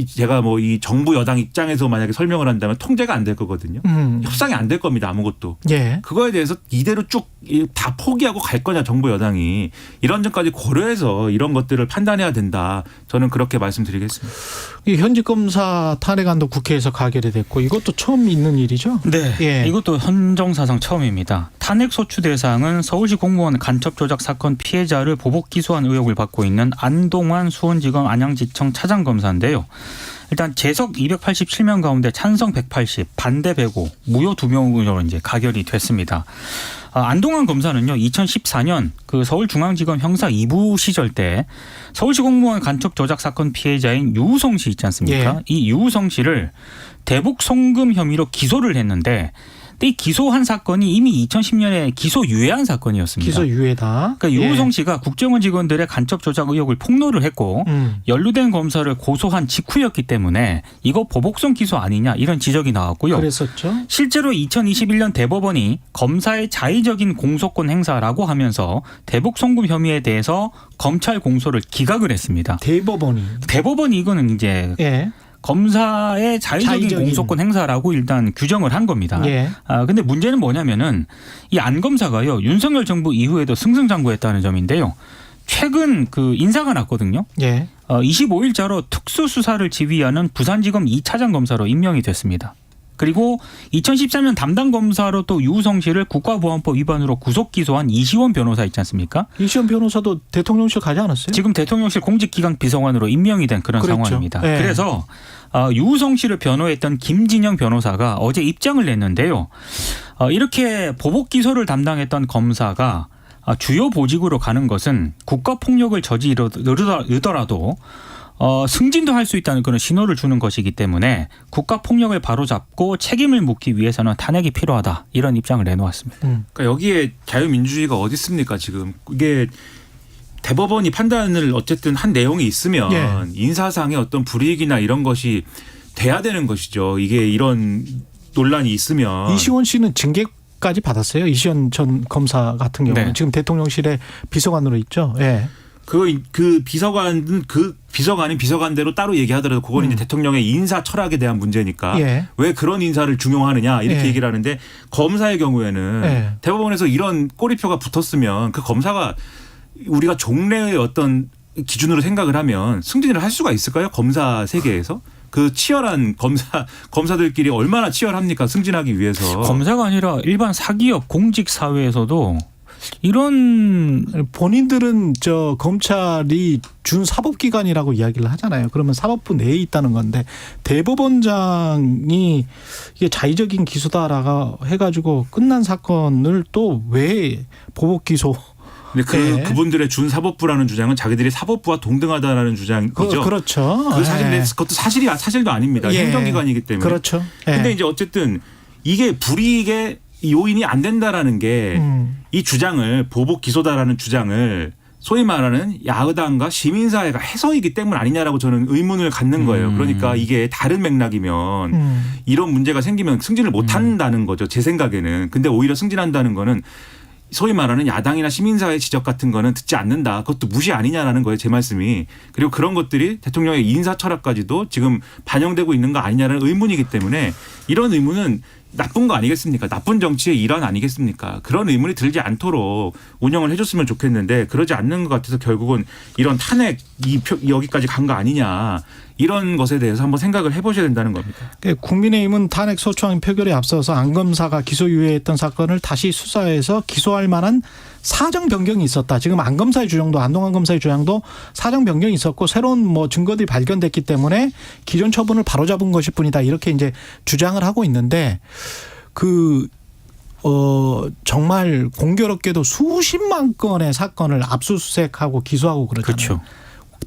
제가 뭐 이 정부 여당 입장에서 만약에 설명을 한다면 통제가 안 될 거거든요. 협상이 안 될 겁니다. 아무것도. 예. 그거에 대해서 이대로 쭉 다 포기하고 갈 거냐 정부 여당이 이런 점까지 고려해서 이런 것들을 판단해야 된다. 저는 그렇게 말씀드리겠습니다. 이 현직 검사 탄핵안도 국회에서 가결이 됐고 이것도 처음 있는 일이죠? 네. 예. 이것도 헌정사상 처음입니다. 탄핵 소추 대상은 서울시 공무원 간첩 조작 사건 피해자를 보복 기소한 의혹을 받고 있는 안동환 수원지검 안양지청 차장검사인데요. 일단 재석 287명 가운데 찬성 180, 반대 105, 무효 2명으로 이제 가결이 됐습니다. 안동환 검사는요, 2014년 그 서울중앙지검 형사 2부 시절 때 서울시 공무원 간첩 조작 사건 피해자인 유우성 씨 있지 않습니까? 예. 이 유우성 씨를 대북 송금 혐의로 기소를 했는데 이 기소한 사건이 이미 2010년에 기소 유예한 사건이었습니다. 기소 유예다. 그러니까 유우성 씨가 국정원 직원들의 간첩 조작 의혹을 폭로를 했고 연루된 검사를 고소한 직후였기 때문에 이거 보복성 기소 아니냐 이런 지적이 나왔고요. 그랬었죠. 실제로 2021년 대법원이 검사의 자의적인 공소권 행사라고 하면서 대북 송금 혐의에 대해서 검찰 공소를 기각을 했습니다. 대법원이 이거는 이제 예. 검사의 자의적인 공소권 행사라고 일단 규정을 한 겁니다. 예. 근데 문제는 뭐냐면은 이 안 검사가요, 윤석열 정부 이후에도 승승장구했다는 점인데요. 최근 그 인사가 났거든요. 예. 25일자로 특수수사를 지휘하는 부산지검 2차장 검사로 임명이 됐습니다. 그리고 2013년 담당 검사로 또 유우성 씨를 국가보안법 위반으로 구속 기소한 이시원 변호사 있지 않습니까? 이시원 변호사도 대통령실 가지 않았어요? 지금 대통령실 공직기강 비서관으로 임명이 된 그런 그랬죠. 상황입니다. 네. 그래서 유우성 씨를 변호했던 김진영 변호사가 어제 입장을 냈는데요. 이렇게 보복 기소를 담당했던 검사가 주요 보직으로 가는 것은 국가폭력을 저지르더라도 승진도 할 수 있다는 그런 신호를 주는 것이기 때문에 국가폭력을 바로잡고 책임을 묻기 위해서는 탄핵이 필요하다. 이런 입장을 내놓았습니다. 그러니까 여기에 자유민주주의가 어디 있습니까 지금. 이게 대법원이 판단을 어쨌든 한 내용이 있으면 예. 인사상의 어떤 불이익이나 이런 것이 돼야 되는 것이죠. 이게 이런 논란이 있으면. 이시원 씨는 징계까지 받았어요. 이시원 전 검사 같은 경우는. 네. 지금 대통령실에 비서관으로 있죠. 예. 그 비서관은 그 비서관인 비서관대로 따로 얘기하더라도 그건 이제 대통령의 인사 철학에 대한 문제니까 예. 왜 그런 인사를 중용하느냐 이렇게 예. 얘기를 하는데 검사의 경우에는 예. 대법원에서 이런 꼬리표가 붙었으면 그 검사가 우리가 종래의 어떤 기준으로 생각을 하면 승진을 할 수가 있을까요? 검사 세계에서? 그 치열한 검사들끼리 얼마나 치열합니까? 승진하기 위해서. 검사가 아니라 일반 사기업 공직 사회에서도 이런 본인들은 저 검찰이 준 사법기관이라고 이야기를 하잖아요. 그러면 사법부 내에 있다는 건데 대법원장이 이게 자의적인 기소다라고 해가지고 끝난 사건을 또 왜 보복 기소? 근데 그분들의 준 사법부라는 주장은 자기들이 사법부와 동등하다라는 주장이죠. 그렇죠. 그것도 사실도 아닙니다. 예. 행정기관이기 때문에. 그렇죠. 근데 이제 어쨌든 이게 불이익의 요인이 안 된다라는 게 이 주장을 보복 기소다라는 주장을 소위 말하는 야당과 시민사회가 해서이기 때문 아니냐라고 저는 의문을 갖는 거예요. 그러니까 이게 다른 맥락이면 이런 문제가 생기면 승진을 못 한다는 거죠. 제 생각에는. 근데 오히려 승진한다는 거는 소위 말하는 야당이나 시민사회 지적 같은 거는 듣지 않는다. 그것도 무시 아니냐라는 거예요. 제 말씀이. 그리고 그런 것들이 대통령의 인사 철학까지도 지금 반영되고 있는 거 아니냐는 의문이기 때문에 이런 의문은 나쁜 거 아니겠습니까? 나쁜 정치의 일환 아니겠습니까? 그런 의문이 들지 않도록 운영을 해줬으면 좋겠는데 그러지 않는 것 같아서 결국은 이런 탄핵이 여기까지 간 거 아니냐. 이런 것에 대해서 한번 생각을 해보셔야 된다는 겁니다. 국민의힘은 탄핵 소추안 표결에 앞서서 안 검사가 기소유예했던 사건을 다시 수사해서 기소할 만한 사정 변경이 있었다. 지금 안 검사의 주장도 안동환 검사의 주장도 사정 변경이 있었고 새로운 뭐 증거들이 발견됐기 때문에 기존 처분을 바로잡은 것일 뿐이다. 이렇게 이제 주장을 하고 있는데 정말 공교롭게도 수십만 건의 사건을 압수수색하고 기소하고 그러잖아요. 그렇죠.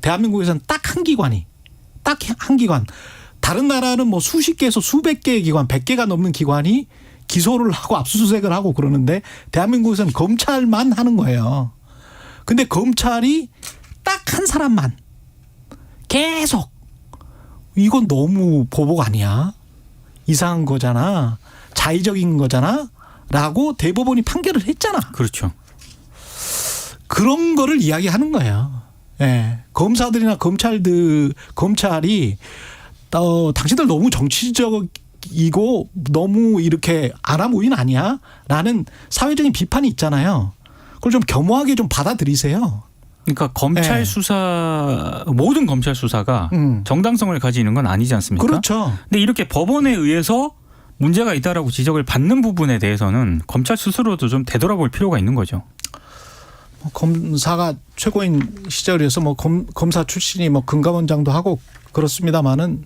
대한민국에서는 딱 한 기관. 다른 나라는 뭐 수십 개에서 수백 개의 기관, 100개가 넘는 기관이 기소를 하고 압수수색을 하고 그러는데 대한민국에서는 검찰만 하는 거예요. 근데 검찰이 딱 한 사람만 계속 이건 너무 보복 아니야? 이상한 거잖아. 자의적인 거잖아. 라고 대법원이 판결을 했잖아. 그렇죠. 그런 거를 이야기하는 거예요. 예. 검사들이나 검찰이 당신들 너무 정치적이고 너무 이렇게 아나무인 아니야? 라는 사회적인 비판이 있잖아요. 그걸 좀 겸허하게 좀 받아들이세요. 그러니까 검찰 수사 모든 검찰 수사가 정당성을 가지는 건 아니지 않습니까? 그렇죠. 근데 이렇게 법원에 의해서 문제가 있다라고 지적을 받는 부분에 대해서는 검찰 스스로도 좀 되돌아볼 필요가 있는 거죠. 검사가 최고인 시절이어서 뭐 검사 출신이 뭐 금감원장도 하고 그렇습니다만은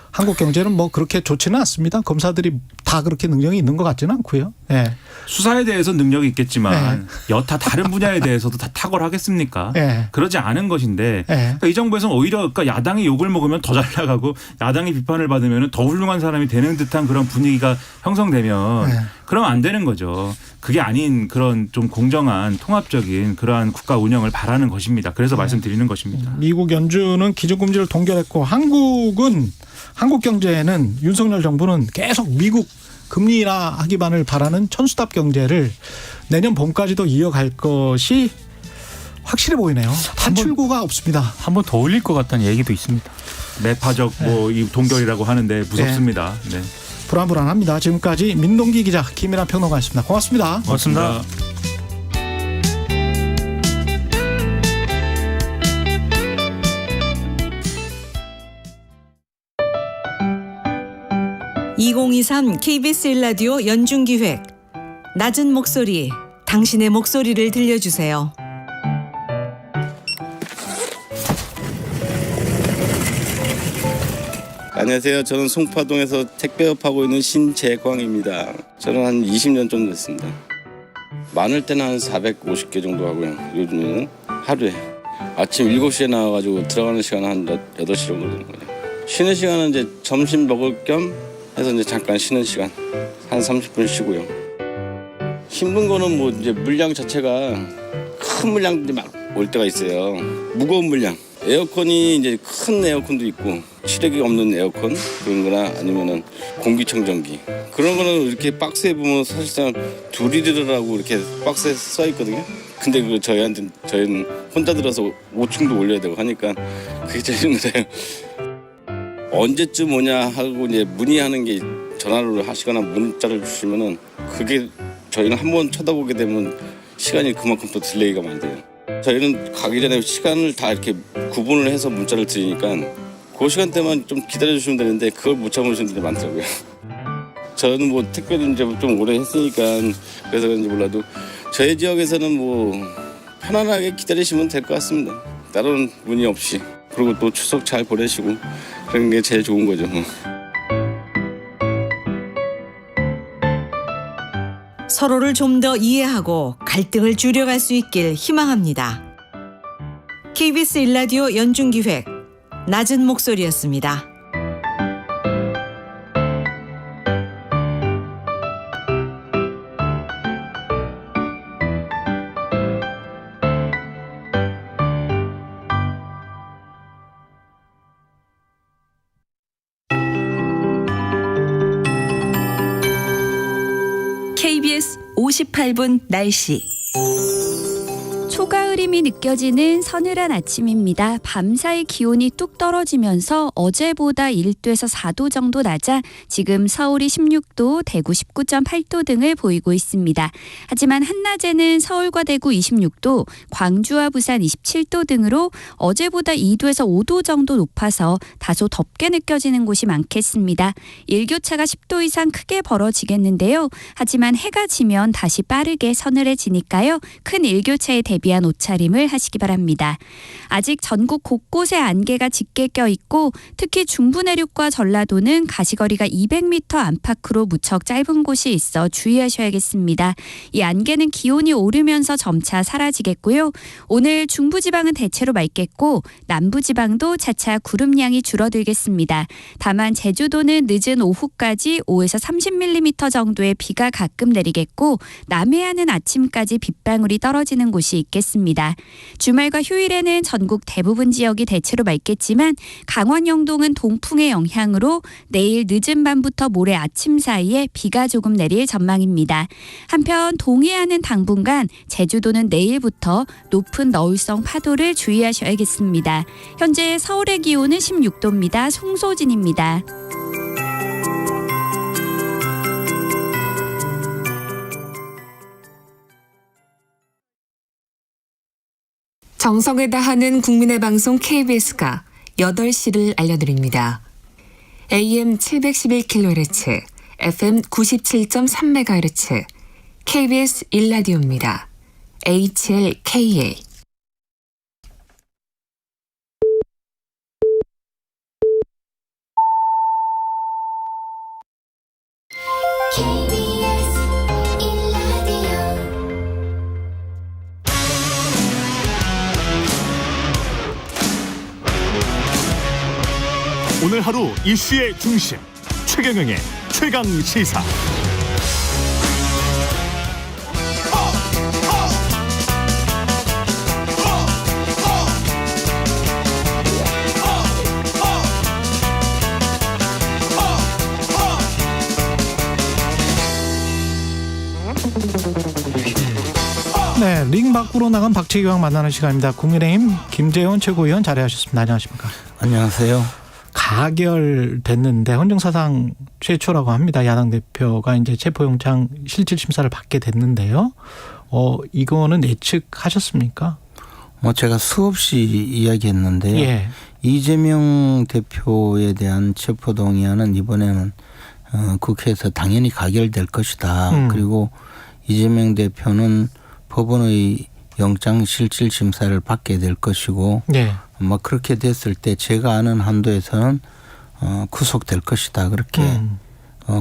한국 경제는 뭐 그렇게 좋지는 않습니다. 검사들이 다 그렇게 능력이 있는 것 같지는 않고요. 네. 수사에 대해서 능력이 있겠지만 여타 다른 분야에 대해서도 다 탁월하겠습니까? 그러지 않은 것인데 그러니까 이 정부에서는 오히려 그러니까 야당이 욕을 먹으면 더 잘 나가고 야당이 비판을 받으면 더 훌륭한 사람이 되는 듯한 그런 분위기가 형성되면 그러면 안 되는 거죠. 그게 아닌 그런 좀 공정한 통합적인 그러한 국가 운영을 바라는 것입니다. 그래서 말씀드리는 것입니다. 미국 연준은 기준금리를 동결했고 한국 경제에는 윤석열 정부는 계속 미국 금리 인하하기만을 바라는 천수답 경제를 내년 봄까지도 이어갈 것이 확실해 보이네요. 탈출구가 없습니다. 한번 더 올릴 것 같다는 얘기도 있습니다. 매파적 이 동결이라고 하는데 무섭습니다. 네. 불안합니다. 지금까지 민동기 기자, 김민아 평론가였습니다. 고맙습니다. 고맙습니다. (2023) KBS 1라디오 연중기획 낮은 목소리 당신의 목소리를 들려주세요. 안녕하세요. 저는 송파동에서 택배업하고 있는 신재광입니다. 저는 한 20년 정도 됐습니다. 많을 때는 한 450개 정도 하고요. 요즘에는 하루에 아침 7시에 나와가지고 들어가는 시간은 한 8시 정도 되는 거예요. 쉬는 시간은 이제 점심 먹을 겸 해서 이제 잠깐 쉬는 시간 한 30분 쉬고요. 힘든 거는 뭐 이제 물량 자체가 큰 물량들이 막 올 때가 있어요. 무거운 물량. 에어컨이 이제 큰 에어컨도 있고 실외기 없는 에어컨 그런 거나 아니면은 공기청정기 그런 거는 이렇게 박스에 보면 사실상 2리터라고 이렇게 박스에 써 있거든요. 근데 그 저희는 혼자 들어서 5층도 올려야 되고 하니까 그게 제일 힘들어요. 언제쯤 오냐 하고 이제 문의하는 게 전화로 하시거나 문자를 주시면은 그게 저희는 한번 쳐다보게 되면 시간이 그만큼 또 딜레이가 많이 돼요. 저희는 가기 전에 시간을 다 이렇게 구분을 해서 문자를 드리니까 그 시간대만 좀 기다려주시면 되는데 그걸 못 참으시는 분들이 많더라고요. 저는 뭐 택배를 이제 좀 오래 했으니까 그래서 그런지 몰라도 저희 지역에서는 뭐 편안하게 기다리시면 될 것 같습니다. 다른 문의 없이. 그리고 또 추석 잘 보내시고 그런 게 제일 좋은 거죠. 서로를 좀 더 이해하고 갈등을 줄여갈 수 있길 희망합니다. KBS 1라디오 연중기획 낮은 목소리였습니다. KBS 58분 날씨. 초가을임이 느껴지는 서늘한 아침입니다. 밤사이 기온이 뚝 떨어지면서 어제보다 1도에서 4도 정도 낮아 지금 서울이 16도, 대구 19.8도 등을 보이고 있습니다. 하지만 한낮에는 서울과 대구 26도, 광주와 부산 27도 등으로 어제보다 2도에서 5도 정도 높아서 다소 덥게 느껴지는 곳이 많겠습니다. 일교차가 10도 이상 크게 벌어지겠는데요. 하지만 해가 지면 다시 빠르게 서늘해지니까요. 큰 일교차에 대비한 옷차림을 하시기 바랍니다. 아직 전국 곳곳에 안개가 짙게 껴있고 특히 중부 내륙과 전라도는 가시거리가 200m 안팎으로 무척 짧은 곳이 있어 주의하셔야겠습니다. 이 안개는 기온이 오르면서 점차 사라지겠고요. 오늘 중부지방은 대체로 맑겠고 남부지방도 차차 구름량이 줄어들겠습니다. 다만 제주도는 늦은 오후까지 5에서 30mm 정도의 비가 가끔 내리겠고 남해안은 아침까지 빗방울이 떨어지는 곳이 있겠습니다. 예상입니다. 주말과 휴일에는 전국 대부분 지역이 대체로 맑겠지만 강원 영동은 동풍의 영향으로 내일 늦은 밤부터 모레 아침 사이에 비가 조금 내릴 전망입니다. 한편 동해안은 당분간, 제주도는 내일부터 높은 너울성 파도를 주의하셔야겠습니다. 현재 서울의 기온은 16도입니다. 송소진입니다. 정성을 다하는 국민의 방송 KBS가 8시를 알려드립니다. AM 711kHz, FM 97.3MHz, KBS 1라디오입니다. HLKA. 오늘 하루 이슈의 중심 최경영의 최강 시사. 네, 링 밖으로 나간 박재규와 만나는 시간입니다. 국민의힘 김재원 최고위원 자리하셨습니다. 안녕하십니까? 안녕하세요. 가결됐는데 헌정사상 최초라고 합니다. 야당 대표가 이제 체포영장 실질 심사를 받게 됐는데요. 이거는 예측하셨습니까? 제가 수없이 이야기했는데요. 예. 이재명 대표에 대한 체포동의안은 이번에는 국회에서 당연히 가결될 것이다. 그리고 이재명 대표는 법원의 영장 실질 심사를 받게 될 것이고, 예. 그렇게 됐을 때 제가 아는 한도에서는 구속될 것이다. 그렇게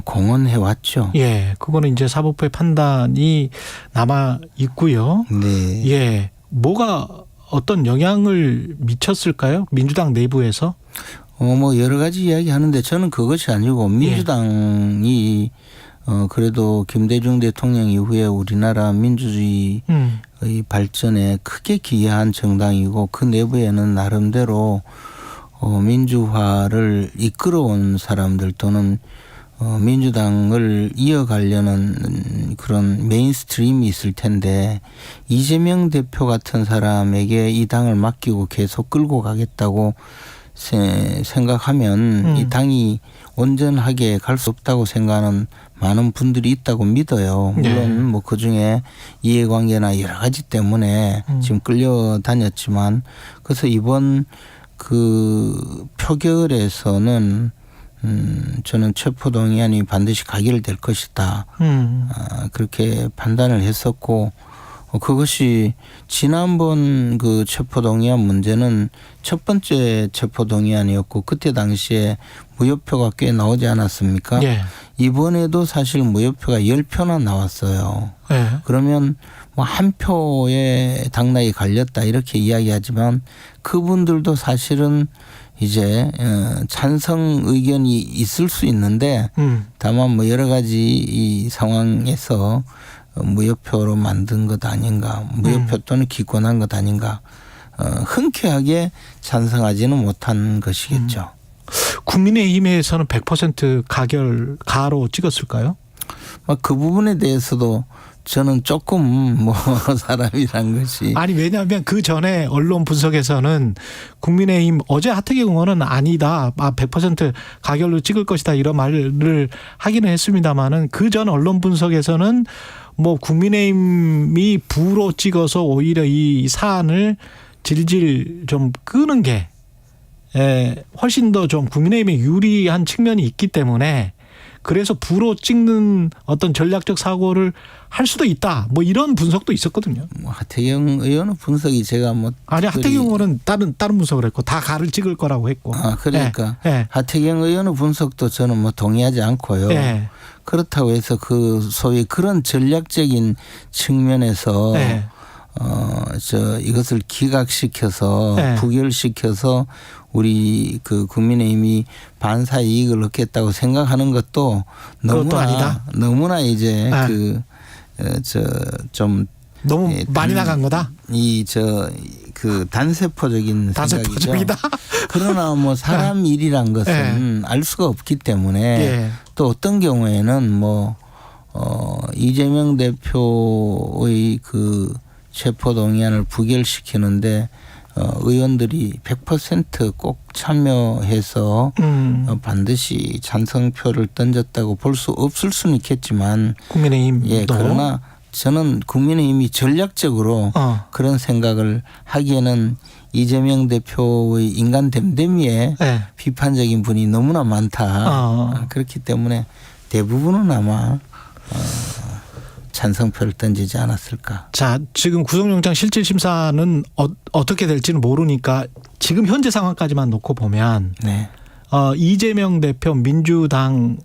공언해 왔죠. 예, 그거는 이제 사법부의 판단이 남아 있고요. 네. 예, 뭐가 어떤 영향을 미쳤을까요? 민주당 내부에서? 여러 가지 이야기 하는데 저는 그것이 아니고 민주당이 그래도 김대중 대통령 이후에 우리나라 민주주의의 발전에 크게 기여한 정당이고 그 내부에는 나름대로 민주화를 이끌어온 사람들 또는 민주당을 이어가려는 그런 메인스트림이 있을 텐데 이재명 대표 같은 사람에게 이 당을 맡기고 계속 끌고 가겠다고 생각하면 이 당이 온전하게 갈 수 없다고 생각하는 많은 분들이 있다고 믿어요. 물론 네. 그중에 이해관계나 여러 가지 때문에 지금 끌려다녔지만 그래서 이번 그 표결에서는 저는 체포동의안이 반드시 가결될 것이다. 그렇게 판단을 했었고 그것이 지난번 그 체포동의안 문제는 첫 번째 체포동의안이었고 그때 당시에 무효표가 꽤 나오지 않았습니까? 예. 이번에도 사실 무효표가 10표나 나왔어요. 예. 그러면 한 표에 당락이 갈렸다 이렇게 이야기하지만 그분들도 사실은 이제 찬성 의견이 있을 수 있는데 다만 여러 가지 이 상황에서 무효표로 만든 것 아닌가, 무효표 또는 기권한 것 아닌가, 흔쾌하게 찬성하지는 못한 것이겠죠. 국민의힘에서는 100% 가로 찍었을까요? 그 부분에 대해서도 저는 조금 사람이란 것이. 아니 왜냐하면 그 전에 언론 분석에서는 국민의힘 어제 하태경 의원은 아니다. 100% 가결로 찍을 것이다. 이런 말을 하기는 했습니다마는 그 전 언론 분석에서는 국민의힘이 부로 찍어서 오히려 이 사안을 질질 좀 끄는 게 훨씬 더 좀 국민의힘에 유리한 측면이 있기 때문에 그래서 부로 찍는 어떤 전략적 사고를 할 수도 있다. 이런 분석도 있었거든요. 하태경 의원은 분석이 제가 아니 하태경 의원은 다른 분석을 했고 다 가를 찍을 거라고 했고. 그러니까 하태경 의원의 분석도 저는 동의하지 않고요. 그렇다고 해서 그 소위 그런 전략적인 측면에서 이것을 기각시켜서 부결시켜서 우리 그 국민의힘이 반사 이익을 얻겠다고 생각하는 것도 너무나 이제 좀 너무 많이 나간 거다. 그 단세포적인 단세포적이다. 그러나 뭐 사람 일이란 것은 알 수가 없기 때문에 또 어떤 경우에는 뭐 이재명 대표의 그 체포동의안을 부결시키는데 의원들이 100% 참여해서 반드시 찬성표를 던졌다고 볼 수 없을 수는 있겠지만 국민의힘도 그러나 저는 국민의힘이 전략적으로 그런 생각을 하기에는 이재명 대표의 인간 됨됨이에 비판적인 분이 너무나 많다. 그렇기 때문에 대부분은 아마 찬성표를 던지지 않았을까. 자, 지금 구속영장 실질심사는 어떻게 될지는 모르니까 지금 현재 상황까지만 놓고 보면 이재명 대표 민주당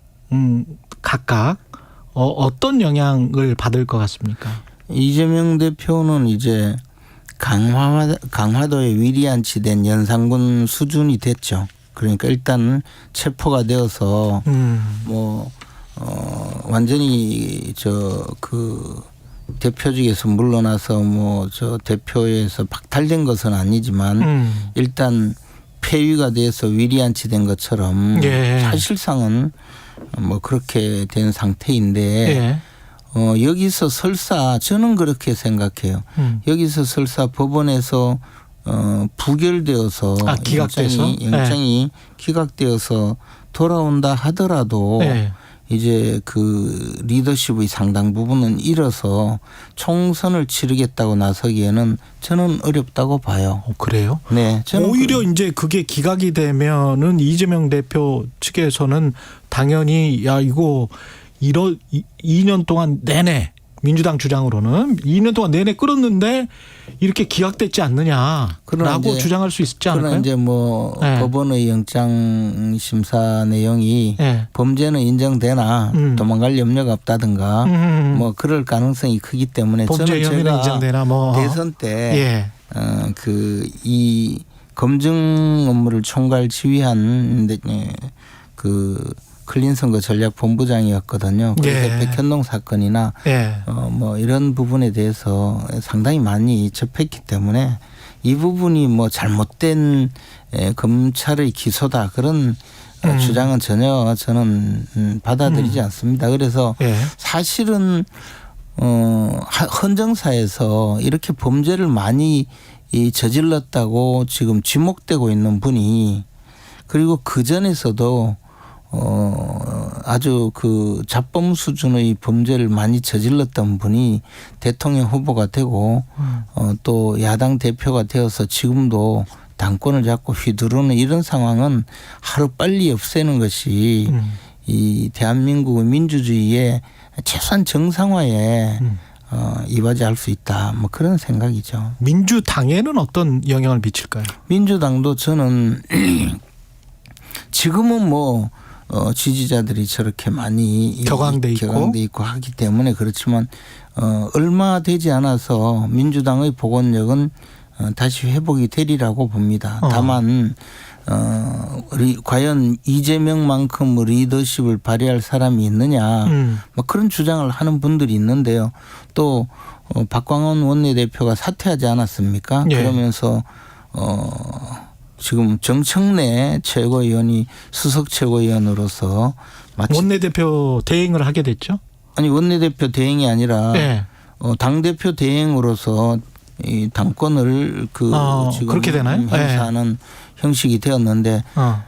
각각 어떤 영향을 받을 것 같습니까? 이재명 대표는 이제 강화도에 위리안치된 연산군 수준이 됐죠. 그러니까 일단 체포가 되어서 완전히 그 대표직에서 물러나서 뭐 저 대표에서 박탈된 것은 아니지만 일단 폐위가 돼서 위리안치된 것처럼 사실상은 뭐 그렇게 된 상태인데 여기서 설사 저는 그렇게 생각해요. 여기서 설사 법원에서 부결되어서 영장이 기각되어서 돌아온다 하더라도 이제 그 리더십의 상당 부분은 잃어서 총선을 치르겠다고 나서기에는 저는 어렵다고 봐요. 그래요? 네. 오히려 이제 그게 기각이 되면은 이재명 대표 측에서는 당연히 야 이거 2년 동안 내내 민주당 주장으로는 2년 동안 내내 끌었는데 이렇게 기각됐지 않느냐라고 주장할 수 있지 않을까요? 그러나 이제 뭐 법원의 영장 심사 내용이 범죄는 인정되나 도망갈 염려가 없다든가 뭐 그럴 가능성이 크기 때문에 범죄 혐의는 인정되나 뭐 대선 때 이 검증 업무를 총괄 지휘한 그 클린선거 전략본부장이었거든요. 그래서 백현동 사건이나 뭐 이런 부분에 대해서 상당히 많이 접했기 때문에 이 부분이 뭐 잘못된 검찰의 기소다 그런 주장은 전혀 저는 받아들이지 않습니다. 그래서 사실은 헌정사에서 이렇게 범죄를 많이 저질렀다고 지금 지목되고 있는 분이 그리고 그 전에서도 아주 그 자범 수준의 범죄를 많이 저질렀던 분이 대통령 후보가 되고 또 야당 대표가 되어서 지금도 당권을 잡고 휘두르는 이런 상황은 하루빨리 없애는 것이 이 대한민국의 민주주의의 최소한 정상화에 이바지할 수 있다. 뭐 그런 생각이죠. 민주당에는 어떤 영향을 미칠까요? 민주당도 저는 지금은 뭐 지지자들이 저렇게 많이 격앙돼 있고 하기 때문에 그렇지만 얼마 되지 않아서 민주당의 복원력은 다시 회복이 되리라고 봅니다. 다만 과연 이재명만큼 리더십을 발휘할 사람이 있느냐 뭐 그런 주장을 하는 분들이 있는데요. 또 박광원 원내대표가 사퇴하지 않았습니까? 그러면서 지금 정청래 최고위원이 수석 최고위원으로서 원내대표 대행을 하게 됐죠? 아니 원내대표 대행이 아니라 당대표 대행으로서 이 당권을 지금 그렇게 되나요? 행사하는 형식이 되었는데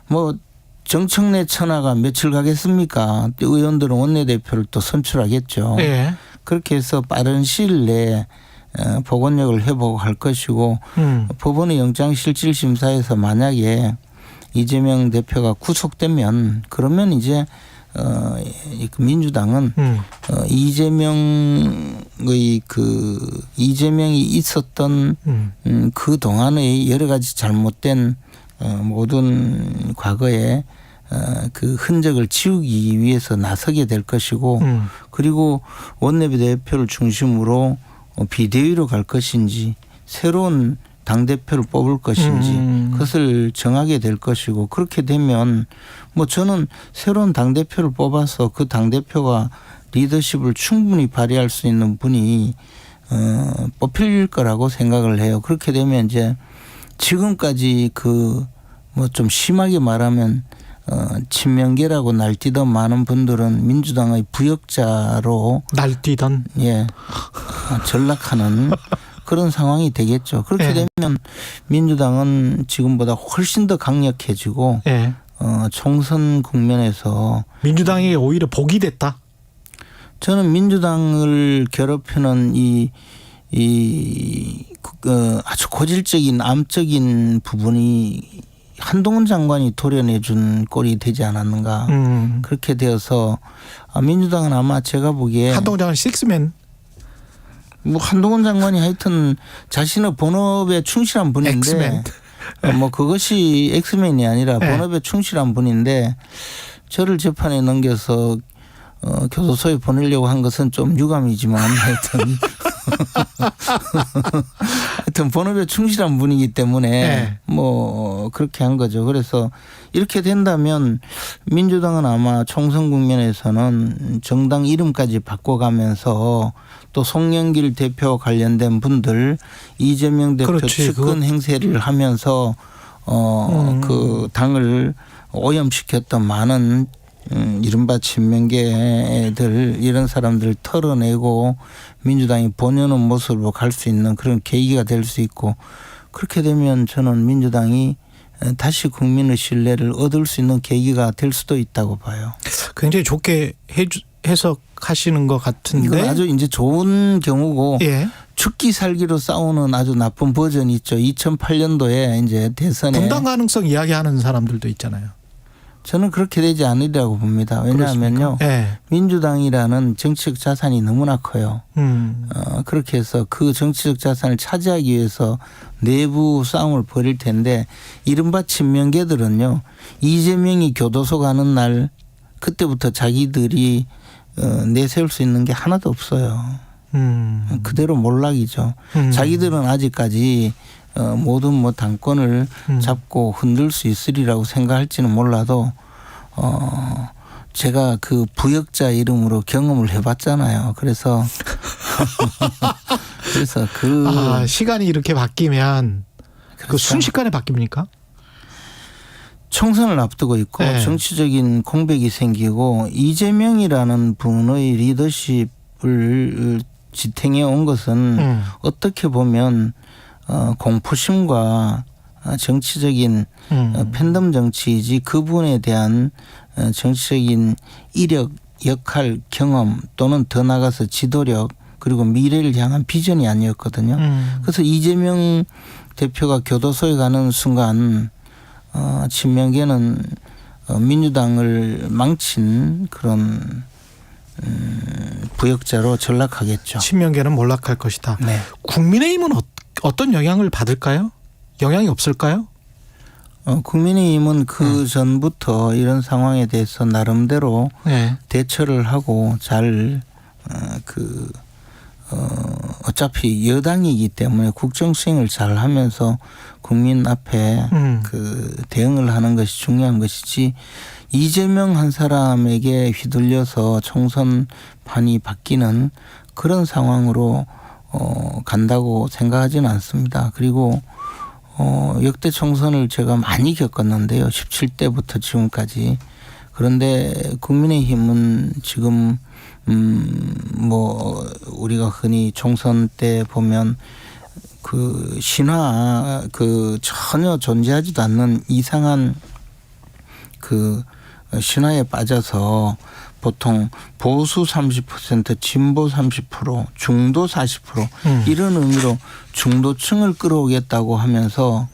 뭐 정청래 천하가 며칠 가겠습니까? 의원들은 원내대표를 또 선출하겠죠. 그렇게 해서 빠른 시일 내에 복원력을 회복할 것이고 법원의 영장실질심사에서 만약에 이재명 대표가 구속되면 그러면 이제 민주당은 이재명이 있었던 그 동안의 여러 가지 잘못된 모든 과거의 그 흔적을 지우기 위해서 나서게 될 것이고 그리고 원내대표를 중심으로 비대위로 갈 것인지 새로운 당대표를 뽑을 것인지 그것을 정하게 될 것이고 그렇게 되면 뭐 저는 새로운 당대표를 뽑아서 그 당대표가 리더십을 충분히 발휘할 수 있는 분이 뽑힐 거라고 생각을 해요. 그렇게 되면 이제 지금까지 뭐 좀 심하게 말하면 친명계라고 날뛰던 많은 분들은 민주당의 부역자로 날뛰던 전락하는 그런 상황이 되겠죠. 그렇게 되면 민주당은 지금보다 훨씬 더 강력해지고 총선 국면에서 민주당이 오히려 복이 됐다. 저는 민주당을 괴롭히는 아주 고질적인 암적인 부분이 한동훈 장관이 도려내준 꼴이 되지 않았는가. 그렇게 되어서 민주당은 아마 제가 보기에 한동훈 장관 식스맨. 뭐 한동훈 장관이 하여튼 자신의 본업에 충실한 분인데 엑스맨. 뭐 그것이 엑스맨이 아니라 본업에 충실한 분인데 저를 재판에 넘겨서 교도소에 보내려고 한 것은 좀 유감이지만 하여튼 본업에 충실한 분이기 때문에 뭐 그렇게 한 거죠. 그래서 이렇게 된다면 민주당은 아마 총선 국면에서는 정당 이름까지 바꿔가면서 또 송영길 대표 관련된 분들 이재명 대표 측근 행세를 하면서 그 당을 오염시켰던 많은 이른바 친명계들 이런 사람들을 털어내고 민주당이 본연의 모습으로 갈 수 있는 그런 계기가 될 수 있고 그렇게 되면 저는 민주당이 다시 국민의 신뢰를 얻을 수 있는 계기가 될 수도 있다고 봐요. 굉장히 좋게 해석하시는 것 같은데. 이건 아주 이제 좋은 경우고 죽기 살기로 싸우는 아주 나쁜 버전이 있죠. 2008년도에 이제 대선에 분당 가능성 이야기하는 사람들도 있잖아요. 저는 그렇게 되지 않으리라고 봅니다. 왜냐하면요. 민주당이라는 정치적 자산이 너무나 커요. 그렇게 해서 그 정치적 자산을 차지하기 위해서 내부 싸움을 벌일 텐데 이른바 친명계들은요. 이재명이 교도소 가는 날 그때부터 자기들이 내세울 수 있는 게 하나도 없어요. 그대로 몰락이죠. 자기들은 아직까지 모든 뭐 당권을 잡고 흔들 수 있으리라고 생각할지는 몰라도 제가 그 부역자 이름으로 경험을 해봤잖아요. 그래서 시간이 이렇게 바뀌면 그 순식간에 바뀝니까? 총선을 앞두고 있고 정치적인 공백이 생기고 이재명이라는 분의 리더십을 지탱해 온 것은 어떻게 보면 공포심과 정치적인 팬덤 정치이지 그분에 대한 정치적인 이력, 역할, 경험 또는 더 나아가서 지도력 그리고 미래를 향한 비전이 아니었거든요. 그래서 이재명 대표가 교도소에 가는 순간 친명계는 민주당을 망친 그런 부역자로 전락하겠죠. 친명계는 몰락할 것이다. 네. 국민의힘은 어떤 영향을 받을까요? 영향이 없을까요? 국민의힘은 그 전부터 이런 상황에 대해서 나름대로 대처를 하고 잘 어차피 여당이기 때문에 국정 수행을 잘 하면서 국민 앞에 대응을 하는 것이 중요한 것이지 이재명 한 사람에게 휘둘려서 총선판이 바뀌는 그런 상황으로 간다고 생각하지는 않습니다. 그리고 역대 총선을 제가 많이 겪었는데요. 17대부터 지금까지. 그런데 국민의힘은 지금 뭐 우리가 흔히 총선 때 보면 그 신화 그 전혀 존재하지도 않는 이상한 그 신화에 빠져서 보통 보수 30%, 진보 30%, 중도 40% 이런 의미로 중도층을 끌어오겠다고 하면서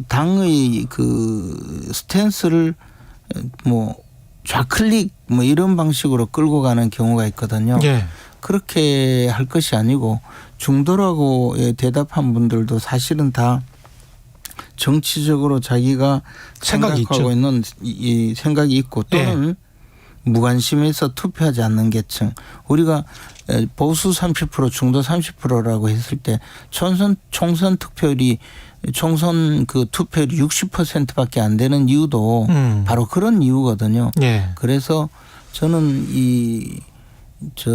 당의 그 스탠스를 뭐 좌클릭 뭐 이런 방식으로 끌고 가는 경우가 있거든요. 그렇게 할 것이 아니고 중도라고 대답한 분들도 사실은 다 정치적으로 자기가 생각하고 있는 이 생각이 있고 또는 무관심해서 투표하지 않는 계층. 우리가 보수 30% 중도 30%라고 했을 때 총선 투표율이 총선 그 투표율이 60%밖에 안 되는 이유도 바로 그런 이유거든요. 그래서 저는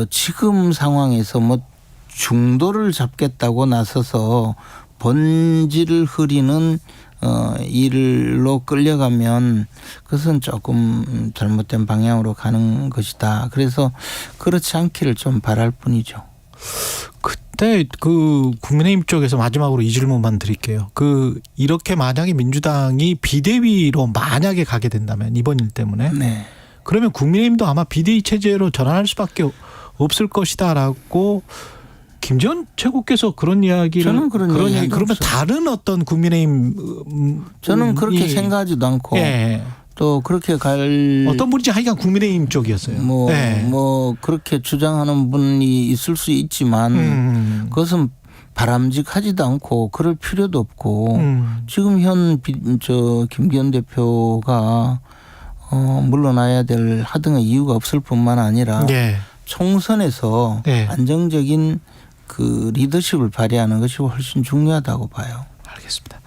지금 상황에서 뭐 중도를 잡겠다고 나서서 본질을 흐리는 일로 끌려가면 그것은 조금 잘못된 방향으로 가는 것이다. 그래서 그렇지 않기를 좀 바랄 뿐이죠. 그때 그 국민의힘 쪽에서 마지막으로 이 질문만 드릴게요. 이렇게 만약에 민주당이 비대위로 만약에 가게 된다면 이번 일 때문에 네. 그러면 국민의힘도 아마 비대위 체제로 전환할 수밖에 없을 것이다라고 김재원 최고께서 그런 이야기를 저는 그런 이야기 그러면 다른 어떤 국민의힘 저는 그렇게 생각하지도 않고 예. 또 그렇게 갈 어떤 분인지 하여간 국민의힘 쪽이었어요. 뭐 그렇게 주장하는 분이 있을 수 있지만 그것은 바람직하지도 않고 그럴 필요도 없고 지금 현 김기현 대표가 물러나야 될 하등의 이유가 없을 뿐만 아니라 예. 총선에서 예. 안정적인 그 리더십을 발휘하는 것이 훨씬 중요하다고 봐요. 알겠습니다.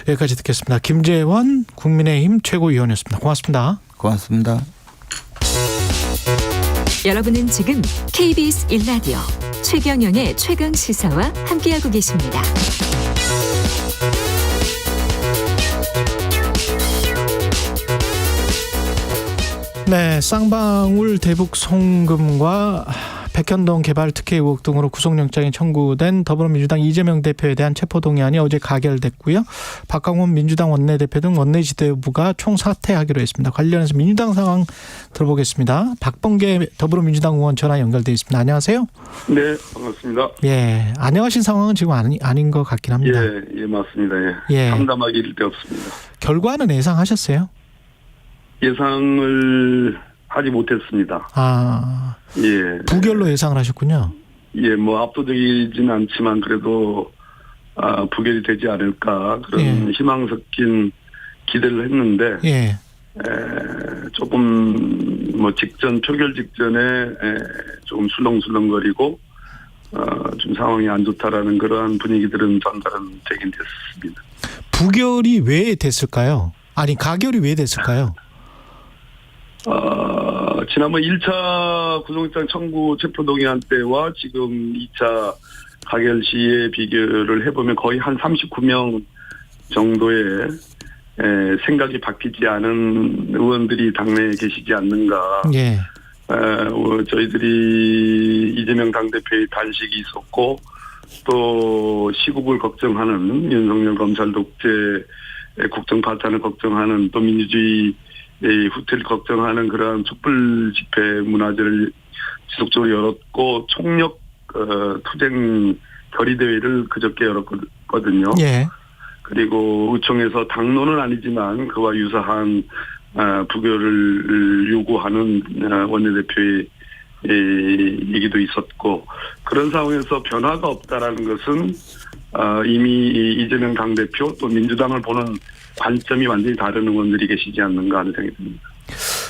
여기까지 듣겠습니다. 김재원 국민의힘 최고위원이었습니다. 고맙습니다. 고맙습니다. 여러분은 지금 KBS 1라디오 최경영의 최강시사와 함께하고 계십니다. 네, 쌍방울 대북 송금과 백현동 개발 특혜 의혹 등으로 구속영장이 청구된 더불어민주당 이재명 대표에 대한 체포동의안이 어제 가결됐고요. 박광원 민주당 원내대표 등 원내지도부가 총사퇴하기로 했습니다. 관련해서 민주당 상황 들어보겠습니다. 박범계 더불어민주당 의원 전화 연결돼 있습니다. 안녕하세요. 네, 반갑습니다. 예, 안녕하신 상황은 지금 아닌 것 같긴 합니다. 예, 맞습니다. 예. 상담하기 데 없습니다. 결과는 예상하셨어요? 예상을 하지 못했습니다. 예. 부결로 예상을 하셨군요. 예, 뭐 압도적이진 않지만 그래도 부결이 되지 않을까 그런 희망 섞인 기대를 했는데 예. 조금 뭐 표결 직전에 조금 술렁술렁거리고 좀 상황이 안 좋다라는 그러한 분위기들은 전달은 되긴 됐습니다. 부결이 왜 됐을까요? 아니 가결이 왜 됐을까요? 지난번 1차 구속영장 청구 체포동의안 때와 지금 2차 가결 시에 비교를 해보면 거의 한 39명 정도의 생각이 바뀌지 않은 의원들이 당내에 계시지 않는가. 예. 저희들이 이재명 당대표의 단식이 있었고 또 시국을 걱정하는 윤석열 검찰 독재 국정 파탄을 걱정하는 또 민주주의 후퇴를 걱정하는 그러한 촛불 집회 문화제를 지속적으로 열었고 총력 투쟁 결의대회를 그저께 열었거든요. 예. 그리고 의총에서 당론은 아니지만 그와 유사한 부결을 요구하는 원내대표의 얘기도 있었고 그런 상황에서 변화가 없다라는 것은 이미 이재명 당대표 또 민주당을 보는 관점이 완전히 다른 의원들이 계시지 않는가 하는 생각이 듭니다.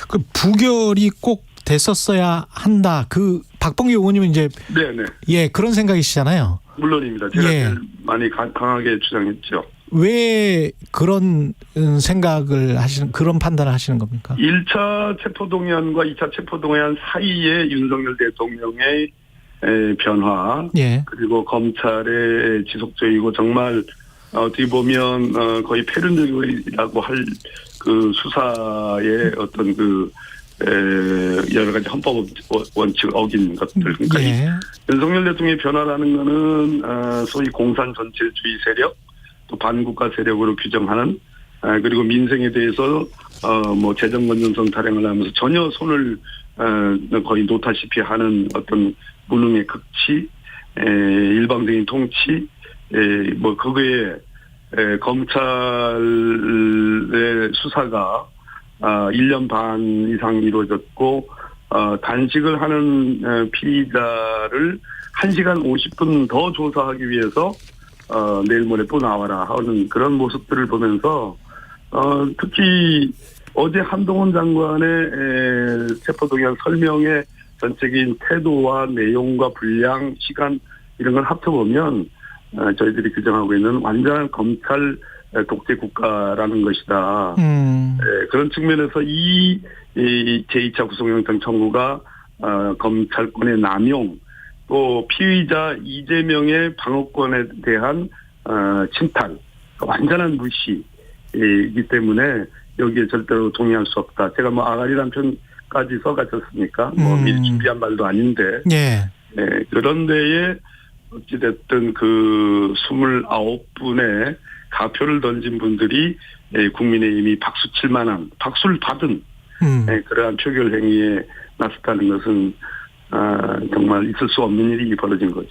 그 부결이 꼭 됐었어야 한다. 그 박범계 의원님은 이제 네네. 예 그런 생각이시잖아요. 물론입니다. 제가 제일 많이 강하게 주장했죠. 왜 그런 생각을 하시는 그런 판단을 하시는 겁니까? 1차 체포동의안과 2차 체포동의안 사이에 윤석열 대통령의 변화 그리고 검찰의 지속적이고 정말 어떻게 보면 거의 패륜적이라고 할 그 수사의 어떤 그 여러 가지 헌법 원칙을 어긴 것들. 그러니까 윤석열 대통령의 변화라는 거는 소위 공산 전체주의 세력 또 반국가 세력으로 규정하는 그리고 민생에 대해서 뭐 재정 건전성 타령을 하면서 전혀 손을 거의 놓다시피 하는 어떤 무능의 극치, 일방적인 통치, 뭐 그거에 검찰의 수사가 1년 반 이상 이루어졌고 단식을 하는 피의자를 1시간 50분 더 조사하기 위해서 내일 모레 또 나와라 하는 그런 모습들을 보면서 특히 어제 한동훈 장관의 체포동의안 설명의 전체적인 태도와 내용과 분량, 시간 이런 걸 합쳐보면 저희들이 규정하고 있는 완전한 검찰 독재 국가라는 것이다. 그런 측면에서 이 제2차 구속영장 청구가 검찰권의 남용 또 피의자 이재명의 방어권에 대한 침탈, 완전한 무시이기 때문에 여기에 절대로 동의할 수 없다. 제가 뭐 아가리란 편까지 써가셨으니까 미리 준비한 말도 아닌데. 네. 네, 그런 데에 어찌됐든 그 29분의 가표를 던진 분들이 국민의힘이 박수 칠 만한, 박수를 받은 그러한 표결 행위에 나섰다는 것은 정말 있을 수 없는 일이 벌어진 거죠.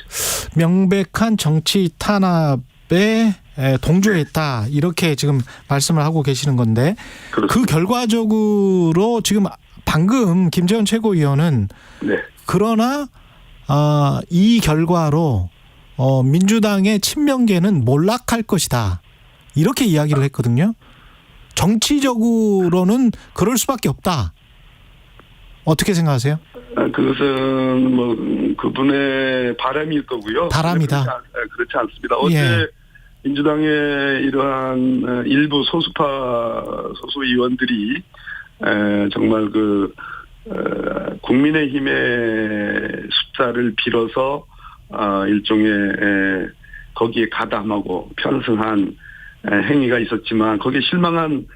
명백한 정치 탄압에 동조했다 이렇게 지금 말씀을 하고 계시는 건데 그렇습니다. 그 결과적으로 지금 방금 김재원 최고위원은 네. 그러나 이 결과로 민주당의 친명계는 몰락할 것이다 이렇게 이야기를 했거든요. 정치적으로는 그럴 수밖에 없다. 어떻게 생각하세요? 그것은 뭐 그분의 바람일 거고요. 바람이다. 그렇지 않습니다. 어제 민주당의 이러한 일부 소수 의원들이 정말 그 국민의힘의 숫자를 빌어서 일종의 거기에 가담하고 편승한 행위가 있었지만 거기에 실망한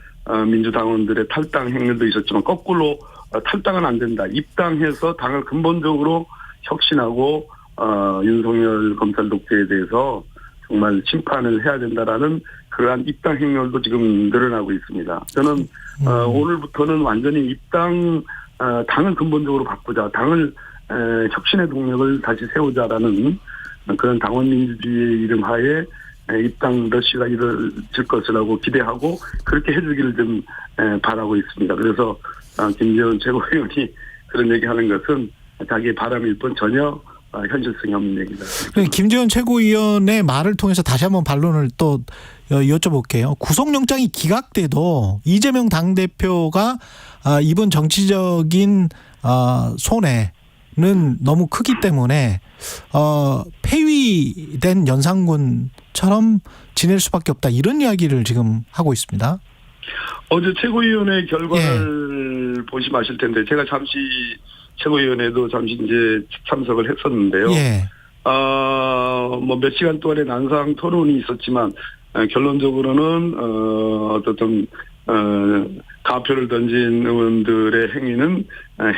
민주당원들의 탈당 행위도 있었지만 거꾸로 탈당은 안 된다. 입당해서 당을 근본적으로 혁신하고 윤석열 검찰 독재에 대해서 정말 심판을 해야 된다라는 그러한 입당 행렬도 지금 늘어나고 있습니다. 저는 오늘부터는 완전히 당을 근본적으로 바꾸자. 당을 혁신의 동력을 다시 세우자라는 그런 당원 민주주의의 이름 하에 입당 러시가 이루어질 것이라고 기대하고 그렇게 해주기를 좀 바라고 있습니다. 그래서 김재원 최고위원이 그런 얘기하는 것은 자기의 바람일 뿐 전혀 현실성이 없는 얘기다. 김재원 최고위원의 말을 통해서 다시 한번 반론을 또 여쭤볼게요. 구속영장이 기각돼도 이재명 당대표가 이번 정치적인 손해는 너무 크기 때문에 폐위된 연산군처럼 지낼 수밖에 없다. 이런 이야기를 지금 하고 있습니다. 어제 최고위원회 결과를 보시면 아실 텐데 제가 잠시 최고위원회도 잠시 이제 참석을 했었는데요. 뭐 몇 시간 동안의 난상 토론이 있었지만 결론적으로는 어떤 가표를 던진 의원들의 행위는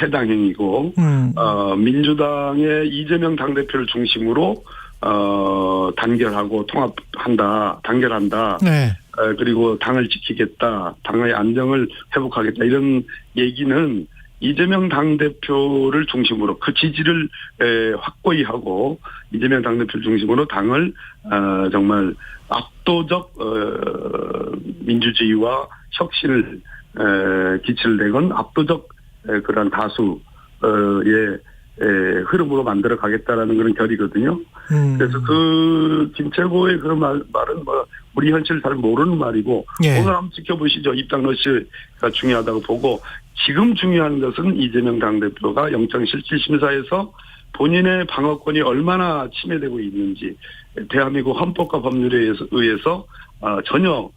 해당 행위고 민주당의 이재명 당대표를 중심으로 단결하고 단결한다. 네. 그리고 당을 지키겠다. 당의 안정을 회복하겠다. 이런 얘기는 이재명 당대표를 중심으로 그 지지를 확고히 하고 이재명 당대표를 중심으로 당을 정말 압도적 민주주의와 혁신을 기치를 내건 압도적 그런 다수의 흐름으로 만들어 가겠다라는 그런 결이거든요. 그래서 그 김최고의 그런 말은 뭐 우리 현실을 잘 모르는 말이고 오늘 한번 지켜보시죠. 입당 러시가 중요하다고 보고 지금 중요한 것은 이재명 당대표가 영장실질심사에서 본인의 방어권이 얼마나 침해되고 있는지 대한민국 헌법과 법률에 의해서 전혀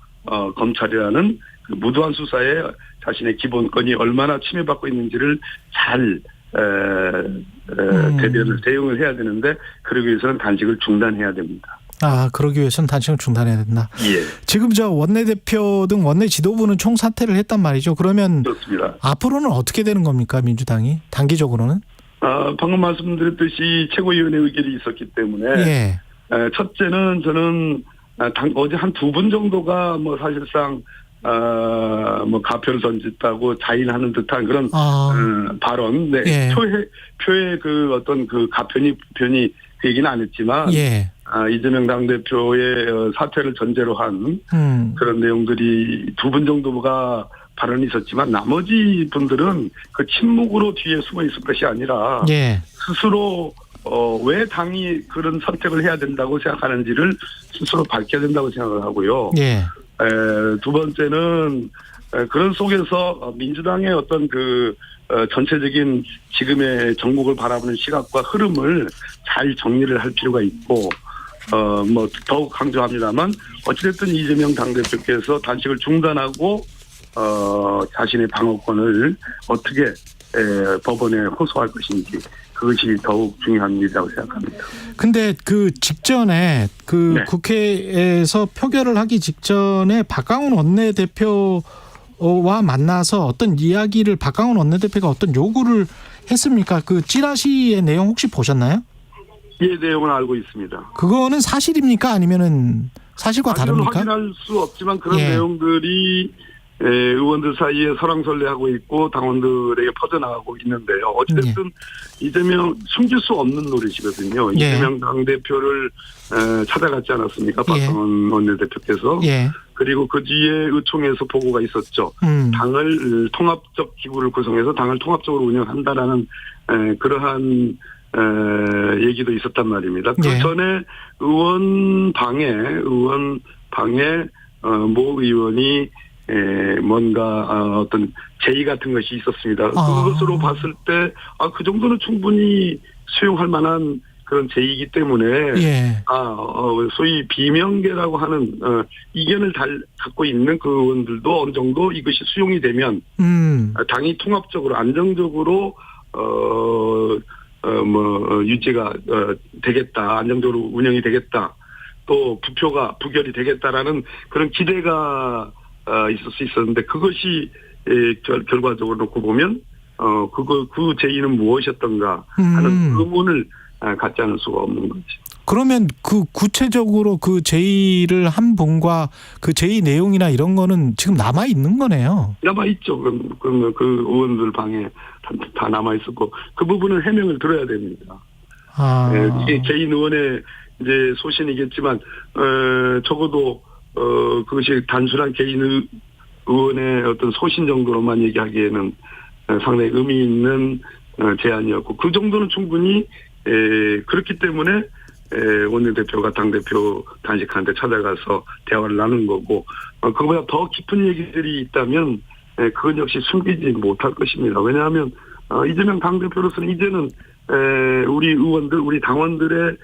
검찰이라는 그 무도한 수사에 자신의 기본권이 얼마나 침해받고 있는지를 잘 대응을 해야 되는데 그러기 위해서는 단식을 중단해야 됩니다. 그러기 위해서는 단식을 중단해야 된다. 예. 지금 저 원내대표 등 원내 지도부는 총사퇴를 했단 말이죠. 그러면 그렇습니다. 앞으로는 어떻게 되는 겁니까, 민주당이? 단기적으로는? 방금 말씀드렸듯이 최고위원회 의결이 있었기 때문에 첫째는 저는 어제 한 2분 정도가 뭐 사실상 뭐 가표를 던졌다고 자인하는 듯한 그런 발언, 표의 그 어떤 그 가편이 그 얘기는 안 했지만 이재명 당대표의 사퇴를 전제로 한 그런 내용들이 2분 정도가 발언이 있었지만 나머지 분들은 그 침묵으로 뒤에 숨어 있을 것이 아니라 스스로 왜 당이 그런 선택을 해야 된다고 생각하는지를 스스로 밝혀야 된다고 생각을 하고요. 두 번째는 그런 속에서 민주당의 어떤 그 전체적인 지금의 정국을 바라보는 시각과 흐름을 잘 정리를 할 필요가 있고 뭐 더욱 강조합니다만 어찌됐든 이재명 당대표께서 단식을 중단하고 자신의 방어권을 어떻게 법원에 호소할 것인지 그것이 더욱 중요한 일이라고 생각합니다. 근데 그 직전에 그 국회에서 표결을 하기 직전에 박강원 원내대표와 만나서 어떤 이야기를 박강원 원내대표가 어떤 요구를 했습니까? 그 찌라시의 내용 혹시 보셨나요? 예, 내용은 알고 있습니다. 그거는 사실입니까? 아니면은 사실과 다릅니까? 확인할 수 없지만 그런 내용들이 의원들 사이에 설왕설래하고 있고 당원들에게 퍼져나가고 있는데요. 어찌됐든 이재명 숨길 수 없는 노릇이거든요. 이재명 당대표를 찾아갔지 않았습니까? 박강원 원내대표께서. 그리고 그 뒤에 의총에서 보고가 있었죠. 당을 통합적 기구를 구성해서 당을 통합적으로 운영한다라는 그러한 얘기도 있었단 말입니다. 그 전에 의원 방에 모 의원이 뭔가 어떤 제의 같은 것이 있었습니다. 그것으로 봤을 때 그 정도는 충분히 수용할 만한 그런 제의이기 때문에 소위 비명계라고 하는 이견을 갖고 있는 그 의원들도 어느 정도 이것이 수용이 되면 당이 통합적으로 안정적으로 유지가 되겠다, 안정적으로 운영이 되겠다, 또 부결이 되겠다라는 그런 기대가 있을 수 있었는데 그것이 결과적으로 놓고 보면 그 제의는 무엇이었던가 하는 의문을 갖지 않을 수가 없는 거죠. 그러면 그 구체적으로 그 제의를 한 분과 그 제의 내용이나 이런 거는 지금 남아 있는 거네요. 남아 있죠. 그럼 그 의원들 방에 다 남아 있었고 그 부분은 해명을 들어야 됩니다. 이게 개인 의원의 이제 소신이겠지만 적어도 그것이 단순한 개인 의원의 어떤 소신 정도로만 얘기하기에는 상당히 의미 있는 제안이었고 그 정도는 충분히 그렇기 때문에 원내대표가 당대표 단식하는데 찾아가서 대화를 나눈 거고 그거보다 더 깊은 얘기들이 있다면 그건 역시 숨기지 못할 것입니다. 왜냐하면 이재명 당대표로서는 이제는 우리 의원들, 우리 당원들의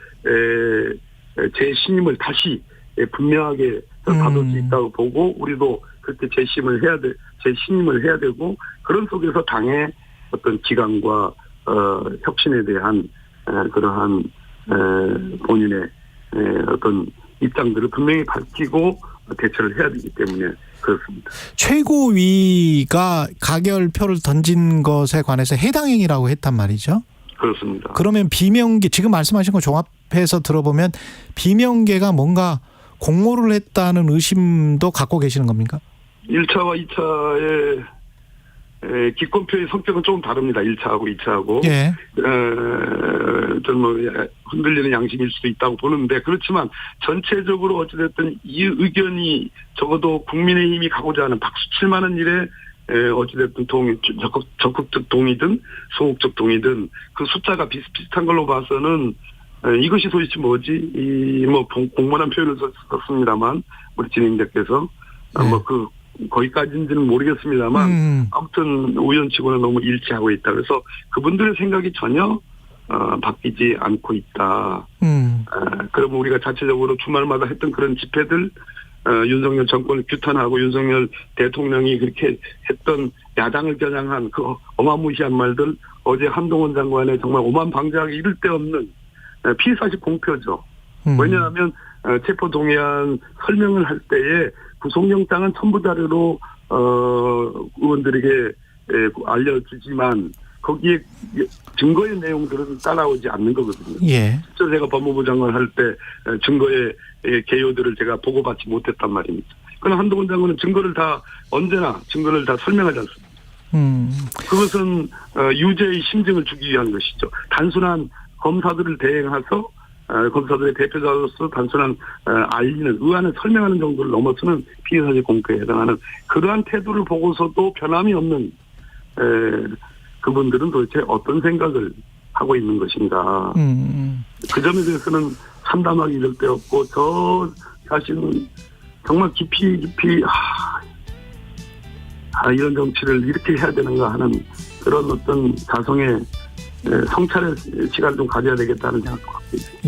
재신임을 다시 분명하게 받을 수 있다고 보고 우리도 그렇게 재신임을 해야 되고 그런 속에서 당의 어떤 기강과 혁신에 대한 그러한 본인의 어떤 입장들을 분명히 밝히고 대처를 해야 되기 때문에 그렇습니다. 최고위가 가결표를 던진 것에 관해서 해당 행위라고 했단 말이죠. 그렇습니다. 그러면 비명계 지금 말씀하신 거 종합해서 들어보면 비명계가 뭔가 공모를 했다는 의심도 갖고 계시는 겁니까? 1차와 2차의 기권표의 성격은 조금 다릅니다. 1차하고 2차하고. 좀 흔들리는 양심일 수도 있다고 보는데 그렇지만 전체적으로 어찌됐든 이 의견이 적어도 국민의힘이 가고자 하는 박수 칠 만한 일에 어찌됐든 적극적 동의든 소극적 동의든 그 숫자가 비슷비슷한 걸로 봐서는 이것이 도대체 뭐지? 공모란 표현을 썼습니다만 우리 진행자께서 거기까지인지는 모르겠습니다만 아무튼 우연치고는 너무 일치하고 있다. 그래서 그분들의 생각이 전혀 바뀌지 않고 있다. 그럼 우리가 자체적으로 주말마다 했던 그런 집회들 윤석열 정권을 규탄하고 윤석열 대통령이 그렇게 했던 야당을 겨냥한 그 어마무시한 말들 어제 한동훈 장관의 정말 오만방자하게 이를 데 없는 피의사실 공표죠. 왜냐하면 체포동의안 설명을 할 때에 구속영장은 첨부 자료로 의원들에게 알려주지만 거기에 증거의 내용들은 따라오지 않는 거거든요. 실제 제가 법무부 장관 할 때 증거의 개요들을 제가 보고받지 못했단 말입니다. 그러나 한동훈 장관은 언제나 증거를 다 설명하지 않습니다. 그것은 유죄의 심증을 주기 위한 것이죠. 단순한 검사들을 대행해서 검사들의 대표자로서 단순한 알리는 의안을 설명하는 정도를 넘어서는 피의사실 공표에 해당하는 그러한 태도를 보고서도 변함이 없는 그분들은 도대체 어떤 생각을 하고 있는 것인가. 그 점에 대해서는 참담하기 될 데 없고 저 자신은 정말 깊이 이런 정치를 이렇게 해야 되는가 하는 그런 어떤 자성의 성찰의 시간을 좀 가져야 되겠다는 생각도 갖고 있습니다.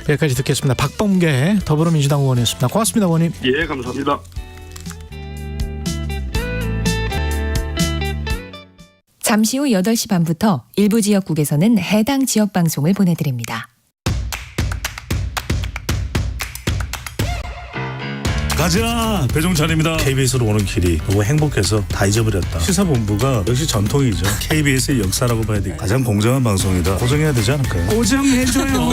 여기까지 듣겠습니다. 박범계 더불어민주당 의원이었습니다. 고맙습니다, 의원님. 감사합니다. 잠시 후 8시 반부터 일부 지역국에서는 해당 지역 방송을 보내드립니다. 가자. 배종찬입니다. KBS로 오는 길이 너무 행복해서 다 잊어버렸다. 시사본부가 역시 전통이죠. KBS의 역사라고 봐야 돼. 가장 공정한 방송이다. 고정해야 되지 않을까요? 고정해줘요.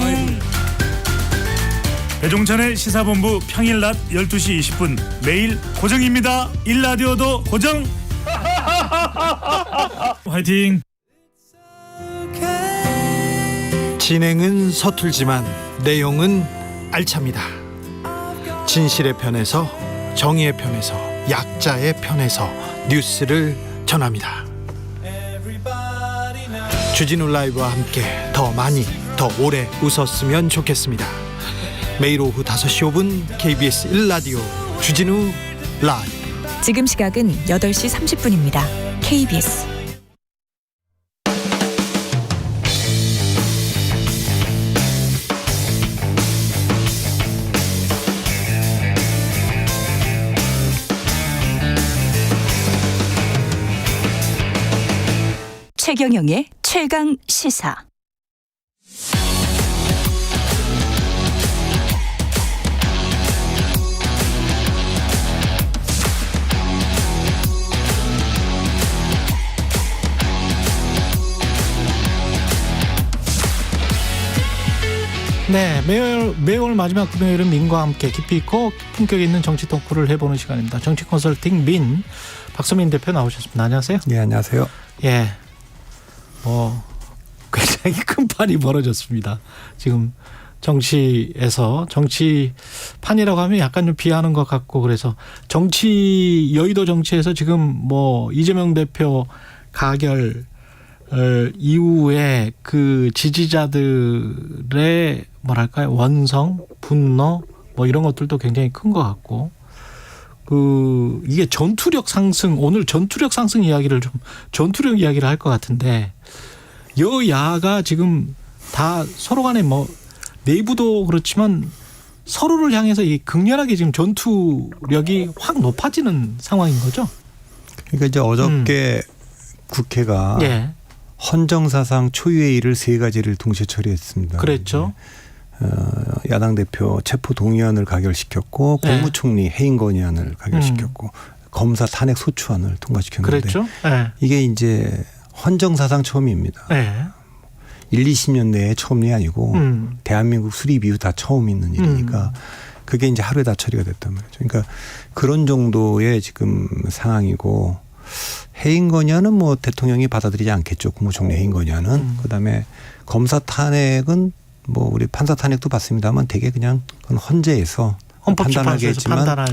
배종찬의 시사본부 평일 낮 12시 20분 매일 고정입니다. 일라디오도 고정. 화이팅. 진행은 서툴지만 내용은 알찹니다. 진실의 편에서, 정의의 편에서, 약자의 편에서 뉴스를 전합니다. 주진우 라이브와 함께 더 많이, 더 오래 웃었으면 좋겠습니다. 매일 오후 5시 5분 KBS 1라디오 주진우 라이브. 지금 시각은 8시 30분입니다. KBS. 최경영의 최강 시사. 네, 매월 마지막 금요일은 민과 함께 깊이 있고 품격 있는 정치 토크를 해보는 시간입니다. 정치 컨설팅 민 박서민 대표 나오셨습니다. 안녕하세요. 네, 안녕하세요. 예, 굉장히 큰 판이 벌어졌습니다. 지금 정치에서, 정치판이라고 하면 약간 좀 비하하는 것 같고, 그래서 여의도 정치에서 지금 이재명 대표 가결 이후에 그 지지자들의 원성, 분노 이런 것들도 굉장히 큰 것 같고, 이게 전투력 상승, 오늘 전투력 상승 이야기를 전투력 이야기를 할 것 같은데, 여야가 지금 다 서로 간에 내부도 그렇지만 서로를 향해서 극렬하게 지금 전투력이 확 높아지는 상황인 거죠. 그러니까 이제 어저께 국회가 예. 헌정사상 초유의 일을 3가지를 동시에 처리했습니다. 그랬죠. 야당 대표 체포동의안을 가결시켰고, 네. 국무총리 해임 건의안을 가결시켰고, 검사 탄핵 소추안을 통과시켰는데, 그랬죠. 네. 이게 이제 헌정사상 처음입니다. 네. 20년 내에 처음이 아니고 대한민국 수립 이후 다 처음 있는 일이니까 그게 이제 하루에 다 처리가 됐단 말이죠. 그러니까 그런 정도의 지금 상황이고, 해임 건의안은 대통령이 받아들이지 않겠죠. 국무총리 해임 건의안은. 그다음에 검사 탄핵은 우리 판사 탄핵도 받습니다만 되게 그냥 그건 헌재에서 판단하겠지만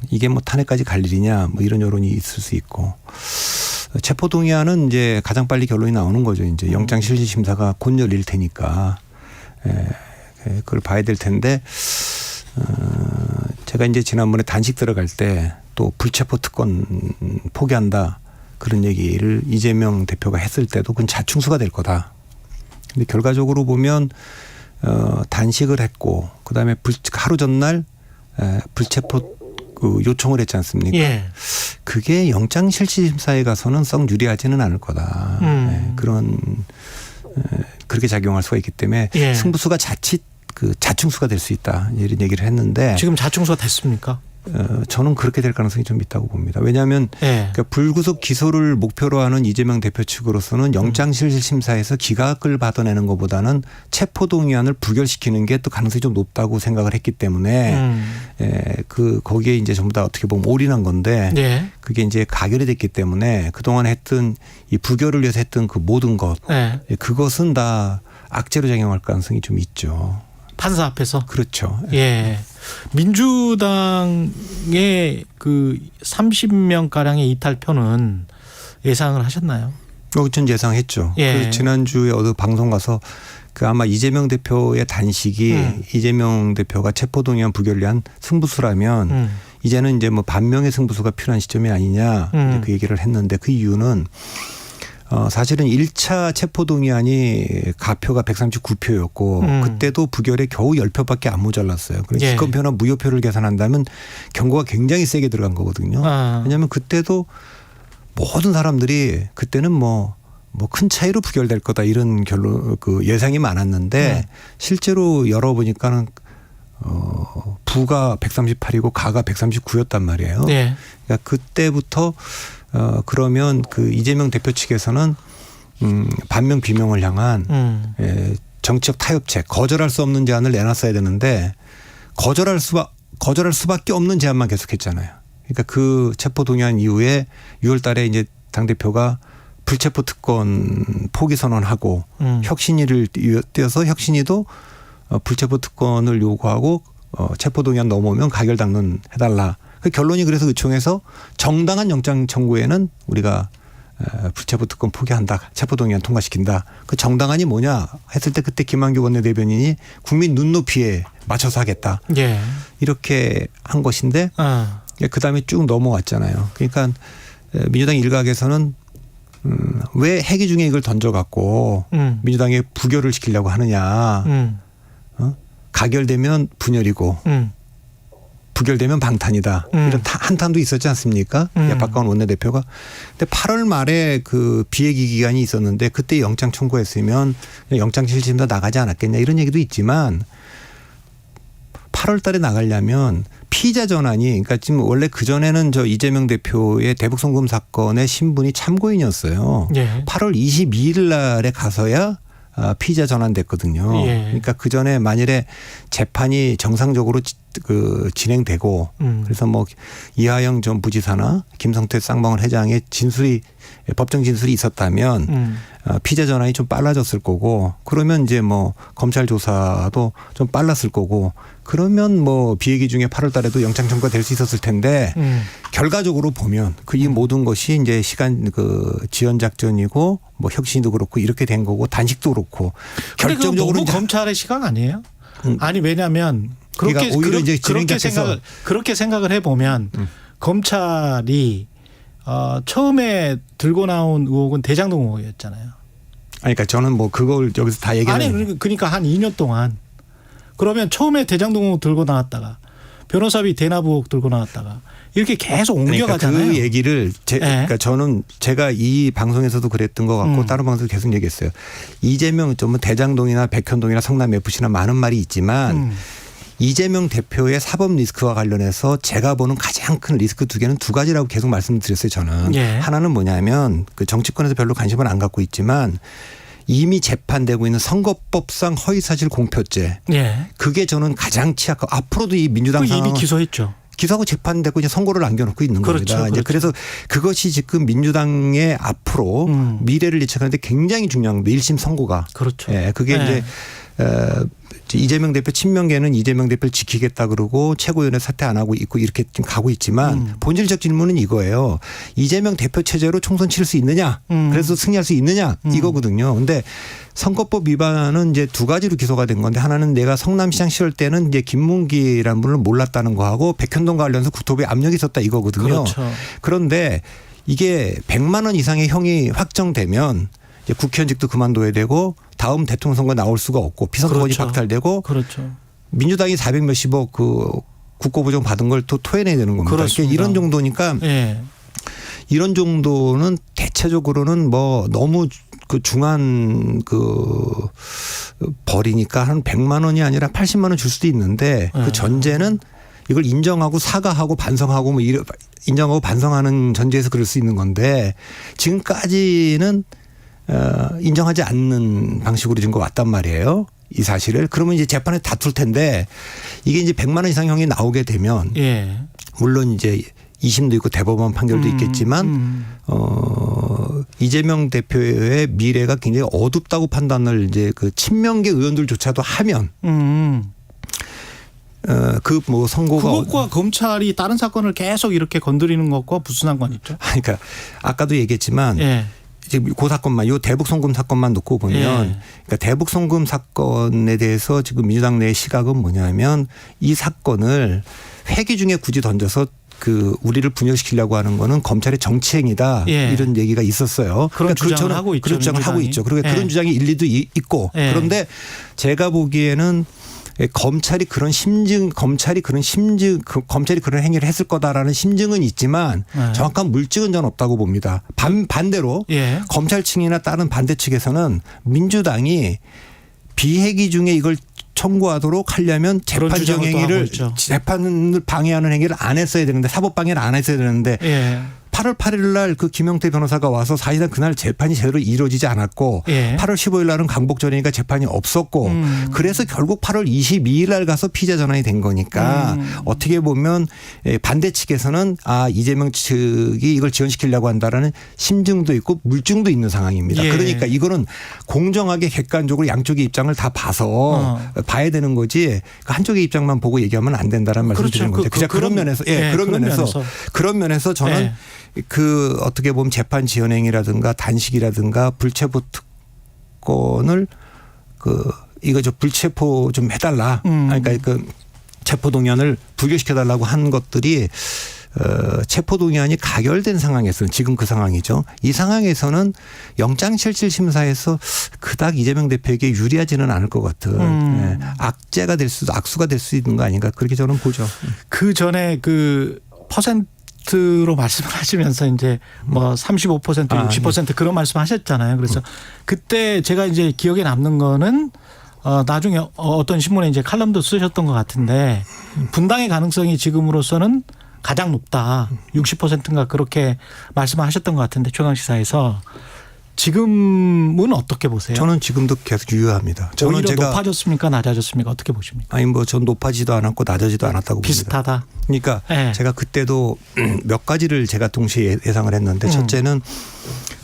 이게 탄핵까지 갈 일이냐 이런 여론이 있을 수 있고, 체포동의안은 이제 가장 빨리 결론이 나오는 거죠. 이제 영장실질심사가 곧 열릴 테니까 그걸 봐야 될 텐데, 제가 이제 지난번에 단식 들어갈 때 또 불체포 특권 포기한다 그런 얘기를 이재명 대표가 했을 때도 그건 자충수가 될 거다. 근데 결과적으로 보면 단식을 했고, 그다음에 하루 전날 불체포 요청을 했지 않습니까? 예. 그게 영장실질심사에 가서는 썩 유리하지는 않을 거다. 그렇게 작용할 수가 있기 때문에 예. 승부수가 자칫 자충수가 될 수 있다 이런 얘기를 했는데, 지금 자충수가 됐습니까? 저는 그렇게 될 가능성이 좀 있다고 봅니다. 왜냐하면 그러니까 불구속 기소를 목표로 하는 이재명 대표 측으로서는 영장실질심사에서 기각을 받아내는 것보다는 체포동의안을 부결시키는 게 또 가능성이 좀 높다고 생각을 했기 때문에 거기에 이제 전부 다 어떻게 보면 올인한 건데, 그게 이제 가결이 됐기 때문에 그동안 했던 이 부결을 위해서 했던 그 모든 것, 그것은 다 악재로 작용할 가능성이 좀 있죠. 판사 앞에서? 그렇죠. 예. 민주당의 30명가량의 이탈표는 예상을 하셨나요? 전 예상했죠. 예. 지난주에 어느 방송 가서 아마 이재명 대표의 단식이 이재명 대표가 체포동의안 부결을 위한 승부수라면 이제는 이제 반명의 승부수가 필요한 시점이 아니냐 그 얘기를 했는데, 그 이유는 사실은 1차 체포동의안이 가표가 139표였고 그때도 부결에 겨우 10표밖에 안 모자랐어요. 그래서 기권표나 무효표를 계산한다면 경고가 굉장히 세게 들어간 거거든요. 왜냐하면 그때도 모든 사람들이 그때는 뭐 큰 차이로 부결될 거다 이런 결론 그 예상이 많았는데 실제로 열어보니까는 부가 138이고 가가 139였단 말이에요. 네. 그러니까 그때부터 그러면 그 이재명 대표 측에서는 반명 비명을 향한 정치적 타협책, 거절할 수 없는 제안을 내놨어야 되는데 거절할 수밖에 없는 제안만 계속했잖아요. 그러니까 그 체포 동의안 이후에 6월달에 이제 당 대표가 불체포 특권 포기 선언하고 혁신위를 띄어서 혁신위도 불체포 특권을 요구하고 체포 동의안 넘어오면 가결 당론해달라. 그 결론이 그래서 의총에서 정당한 영장 청구에는 우리가 불체포 특권 포기한다. 체포 동의안 통과시킨다. 그 정당한이 뭐냐 했을 때 그때 김한규 원내대변인이 국민 눈높이에 맞춰서 하겠다. 예. 이렇게 한 것인데 그다음에 쭉 넘어왔잖아요. 그러니까 민주당 일각에서는 왜 회기 중에 이걸 던져갖고 민주당에 부결을 시키려고 하느냐. 가결되면 분열이고 부결되면 방탄이다. 이런 한탄도 있었지 않습니까? 박가원 원내대표가. 근데 8월 말에 그 비회기 기간이 있었는데 그때 영장 청구했으면 영장 실질심사 나가지 않았겠냐 이런 얘기도 있지만 8월 달에 나가려면 피의자 전환이 그러니까 지금 원래 그전에는 저 이재명 대표의 대북 송금 사건의 신분이 참고인이었어요. 예. 8월 22일 날에 가서야 피의자 전환됐거든요. 예. 그러니까 그 전에 만일에 재판이 정상적으로 진행되고 그래서 뭐 이하영 전 부지사나 김성태 쌍방울 회장의 법정 진술이 있었다면 피의자 전환이 좀 빨라졌을 거고 그러면 이제 뭐 검찰 조사도 좀 빨랐을 거고 그러면 뭐 비회기 중에 8월 달에도 영장 청구가 될 수 있었을 텐데 결과적으로 보면 그 이 모든 것이 이제 시간 그 지연 작전이고 뭐 혁신도 그렇고 이렇게 된 거고 단식도 그렇고 결정적으로 너무 검찰의 시각 아니에요? 아니 왜냐하면 그렇게 오히려 이제 그렇게 생각을 해보면 검찰이 처음에 들고 나온 의혹은 대장동 의혹이었잖아요. 그러니까 저는 뭐 그걸 여기서 다 얘기하는 아니 그러니까 한 2년 동안 그러면 처음에 대장동 의혹 들고 나왔다가 변호사비 대납 의혹 들고 나왔다가 이렇게 계속 옮겨가잖아요. 그러니까 그 얘기를 그러니까 저는 제가 이 방송에서도 그랬던 것 같고 다른 방송에서 계속 얘기했어요. 이재명 좀 대장동이나 백현동이나 성남 FC나 많은 말이 있지만 이재명 대표의 사법 리스크와 관련해서 제가 보는 가장 큰 리스크 두 개는 두 가지라고 계속 말씀드렸어요. 저는 예. 하나는 뭐냐면 그 정치권에서 별로 관심을 안 갖고 있지만 이미 재판되고 있는 선거법상 허위사실 공표죄. 예. 그게 저는 가장 취약하고 앞으로도 이 민주당 상황은 이미 기소했죠. 기소하고 재판되고 이제 선고를 남겨놓고 있는 그렇죠, 겁니다. 그렇죠. 그래서 그것이 지금 민주당의 앞으로 미래를 예측하는데 굉장히 중요한 겁니다. 1심 선고가. 그렇죠. 예, 그게 이제 이재명 대표 친명계는 이재명 대표를 지키겠다 그러고 최고위원회 사퇴 안 하고 있고 이렇게 지금 가고 있지만 본질적 질문은 이거예요. 이재명 대표 체제로 총선 치를 수 있느냐? 그래서 승리할 수 있느냐? 이거거든요. 근데 선거법 위반은 이제 두 가지로 기소가 된 건데 하나는 내가 성남시장 시절 때는 이제 김문기라는 분을 몰랐다는 거하고 백현동과 관련해서 국토부에 압력이 있었다 이거거든요. 그렇죠. 그런데 이게 100만 원 이상의 형이 확정되면 이제 국회의원직도 그만둬야 되고 다음 대통령 선거 나올 수가 없고 피선거권이 그렇죠. 박탈되고 그렇죠. 민주당이 400 몇십억 그 국고부정 받은 걸 또 토해내야 되는 겁니다. 그러니까 이런 정도니까 예. 이런 정도는 대체적으로는 뭐 너무 그 중한 그 벌이니까 한 100만 원이 아니라 80만 원 줄 수도 있는데 그 전제는 이걸 인정하고 사과하고 반성하고 뭐 인정하고 반성하는 전제에서 그럴 수 있는 건데 지금까지는 인정하지 않는 방식으로 지금 왔단 말이에요. 이 사실을. 그러면 이제 재판에 다툴 텐데 이게 이제 100만 원 이상형이 나오게 되면 예. 물론 이제 2심도 있고 대법원 판결도 있겠지만 이재명 대표의 미래가 굉장히 어둡다고 판단을 이제 그 친명계 의원들조차도 하면 그 뭐 선고가 그것과 검찰이 다른 사건을 계속 이렇게 건드리는 것과 무슨 상관이 있죠? 그러니까 아까도 얘기했지만 예. 지금 그 사건만 요 대북 송금 사건만 놓고 보면 그러니까 대북 송금 사건에 대해서 지금 민주당 내 시각은 뭐냐면 이 사건을 회기 중에 굳이 던져서 그 우리를 분열시키려고 하는 거는 검찰의 정치행위다 이런 얘기가 있었어요. 그런 그러니까 주장을 하고 있죠. 그런 주장을 하고 있죠. 그리고 그런 주장이 일리도 있고 그런데 제가 보기에는 검찰이 그런 행위를 했을 거다라는 심증은 있지만 정확한 물증은 전 없다고 봅니다. 반대로 검찰 측이나 다른 반대 측에서는 민주당이 비회기 중에 이걸 청구하도록 하려면 재판정 행위를 재판을 방해하는 행위를 안 했어야 되는데 사법 방해를 안 했어야 되는데 8월 8일 날 그 김영태 변호사가 와서 사실상 그날 재판이 제대로 이루어지지 않았고 8월 15일 날은 강복 전이니까 재판이 없었고 그래서 결국 8월 22일 날 가서 피의자 전환이 된 거니까 어떻게 보면 반대 측에서는 이재명 측이 이걸 지연시키려고 한다라는 심증도 있고 물증도 있는 상황입니다. 그러니까 이거는 공정하게 객관적으로 양쪽의 입장을 다 봐서 봐야 되는 거지 한쪽의 입장만 보고 얘기하면 안 된다라는 말씀을 드리는 거죠. 그런 면에서 그런 면에서 저는 그 어떻게 보면 재판 지연행위라든가 단식이라든가 불체포 특권을 이거 좀 불체포 좀 해달라. 그러니까 그 체포동의안을 부결시켜달라고 한 것들이 체포동의안이 가결된 상황에서는 지금 그 상황이죠. 이 상황에서는 영장실질심사에서 그닥 이재명 대표에게 유리하지는 않을 것 같은 악재가 될 수도 악수가 될 수 있는 거 아닌가 그렇게 저는 보죠. 그 전에 그 퍼센트로 말씀을 하시면서 이제 뭐 35%, 60% 그런 말씀하셨잖아요. 그래서 그때 제가 이제 기억에 남는 거는 나중에 어떤 신문에 이제 칼럼도 쓰셨던 것 같은데 분당의 가능성이 지금으로서는 가장 높다. 60%인가 그렇게 말씀하셨던 것 같은데 최강시사에서 지금은 어떻게 보세요? 저는 지금도 계속 유효합니다. 저는 오히려 높아졌습니까? 낮아졌습니까? 어떻게 보십니까? 아니 뭐 전 높아지도 않았고 낮아지도 않았다고 비슷하다. 봅니다. 그러니까 제가 그때도 몇 가지를 제가 동시에 예상을 했는데 첫째는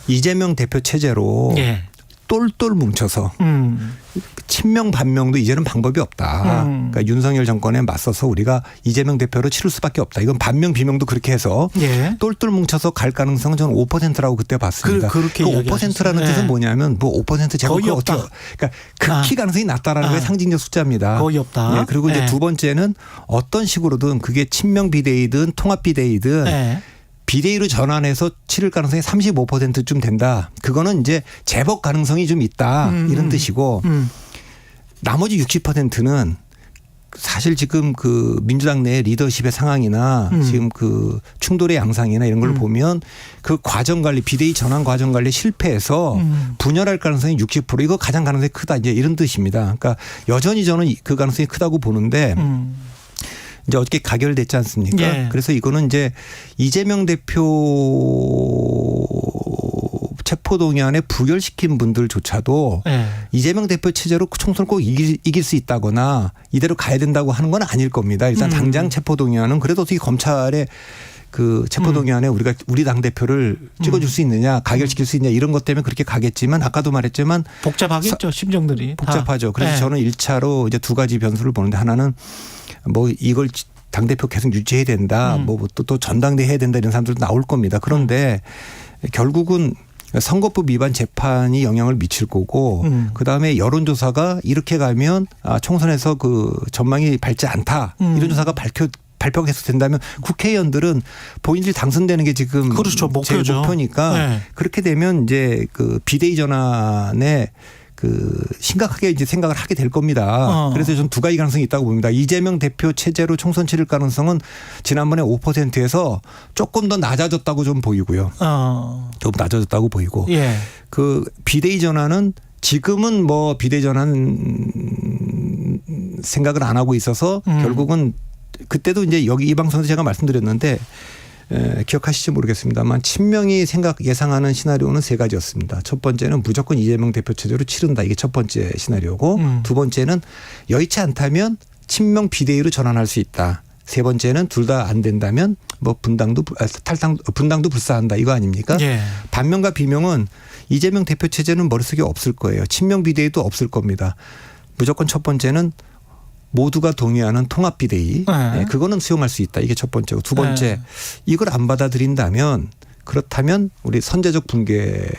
이재명 대표 체제로 똘똘 뭉쳐서 친명 반명도 이제는 방법이 없다. 그러니까 윤석열 정권에 맞서서 우리가 이재명 대표로 치를 수밖에 없다. 이건 반명 비명도 그렇게 해서 똘똘 뭉쳐서 갈 가능성은 저는 5%라고 그때 봤습니다. 그렇게 5%라는 뜻은 뭐냐면 뭐 5% 제곱 거의 없다. 그러니까 극히 가능성이 낮다라는 게 상징적 숫자입니다. 거의 없다. 그리고 이제 두 번째는 어떤 식으로든 그게 친명 비대위든 통합 비대위든 비대위로 전환해서 치를 가능성이 35%쯤 된다. 그거는 이제 제법 가능성이 좀 있다. 이런 뜻이고 나머지 60%는 사실 지금 그 민주당 내 리더십의 상황이나 지금 그 충돌의 양상이나 이런 걸 보면 그 과정 관리 비대위 전환 과정 관리 실패해서 분열할 가능성이 60% 이거 가장 가능성이 크다. 이제 이런 뜻입니다. 그러니까 여전히 저는 그 가능성이 크다고 보는데 이제 어저께 가결됐지 않습니까? 그래서 이거는 이제 이재명 대표 체포동의안에 부결시킨 분들조차도 이재명 대표 체제로 총선을 꼭 이길 수 있다거나 이대로 가야 된다고 하는 건 아닐 겁니다. 일단 당장 체포동의안은 그래도 어떻게 검찰의 그 체포동의안에 우리 당대표를 찍어줄 수 있느냐 가결시킬 수 있느냐 이런 것 때문에 그렇게 가겠지만 아까도 말했지만 복잡하겠죠. 심정들이. 복잡하죠. 그래서 저는 1차로 이제 두 가지 변수를 보는데 하나는 뭐 이걸 당대표 계속 유지해야 된다. 뭐 또 전당대회 해야 된다 이런 사람들도 나올 겁니다. 그런데 결국은 선거법 위반 재판이 영향을 미칠 거고 그다음에 여론조사가 이렇게 가면 총선에서 그 전망이 밝지 않다. 이런 조사가 발표가 계속 된다면 국회의원들은 본인들이 당선되는 게 지금 제일 목표니까 그렇게 되면 이제 그 비대위 전환에 그 심각하게 이제 생각을 하게 될 겁니다. 그래서 저는 두 가지 가능성이 있다고 봅니다. 이재명 대표 체제로 총선 치를 가능성은 지난번에 5%에서 조금 더 낮아졌다고 좀 보이고요. 좀 낮아졌다고 보이고 그 비대위 전환은 지금은 뭐 비대위 전환 생각을 안 하고 있어서 결국은 그때도 이제 여기 이 방송에서 제가 말씀드렸는데 기억하실지 모르겠습니다만 친명이 예상하는 시나리오는 세 가지였습니다. 첫 번째는 무조건 이재명 대표 체제로 치른다. 이게 첫 번째 시나리오고 두 번째는 여의치 않다면 친명 비대위로 전환할 수 있다. 세 번째는 둘 다 안 된다면 뭐 분당도 불사한다. 이거 아닙니까? 반명과 비명은 이재명 대표 체제는 머릿속에 없을 거예요. 친명 비대위도 없을 겁니다. 무조건 첫 번째는 모두가 동의하는 통합 비대위. 그거는 수용할 수 있다. 이게 첫 번째고 두 번째 이걸 안 받아들인다면 그렇다면 우리 선제적 붕괴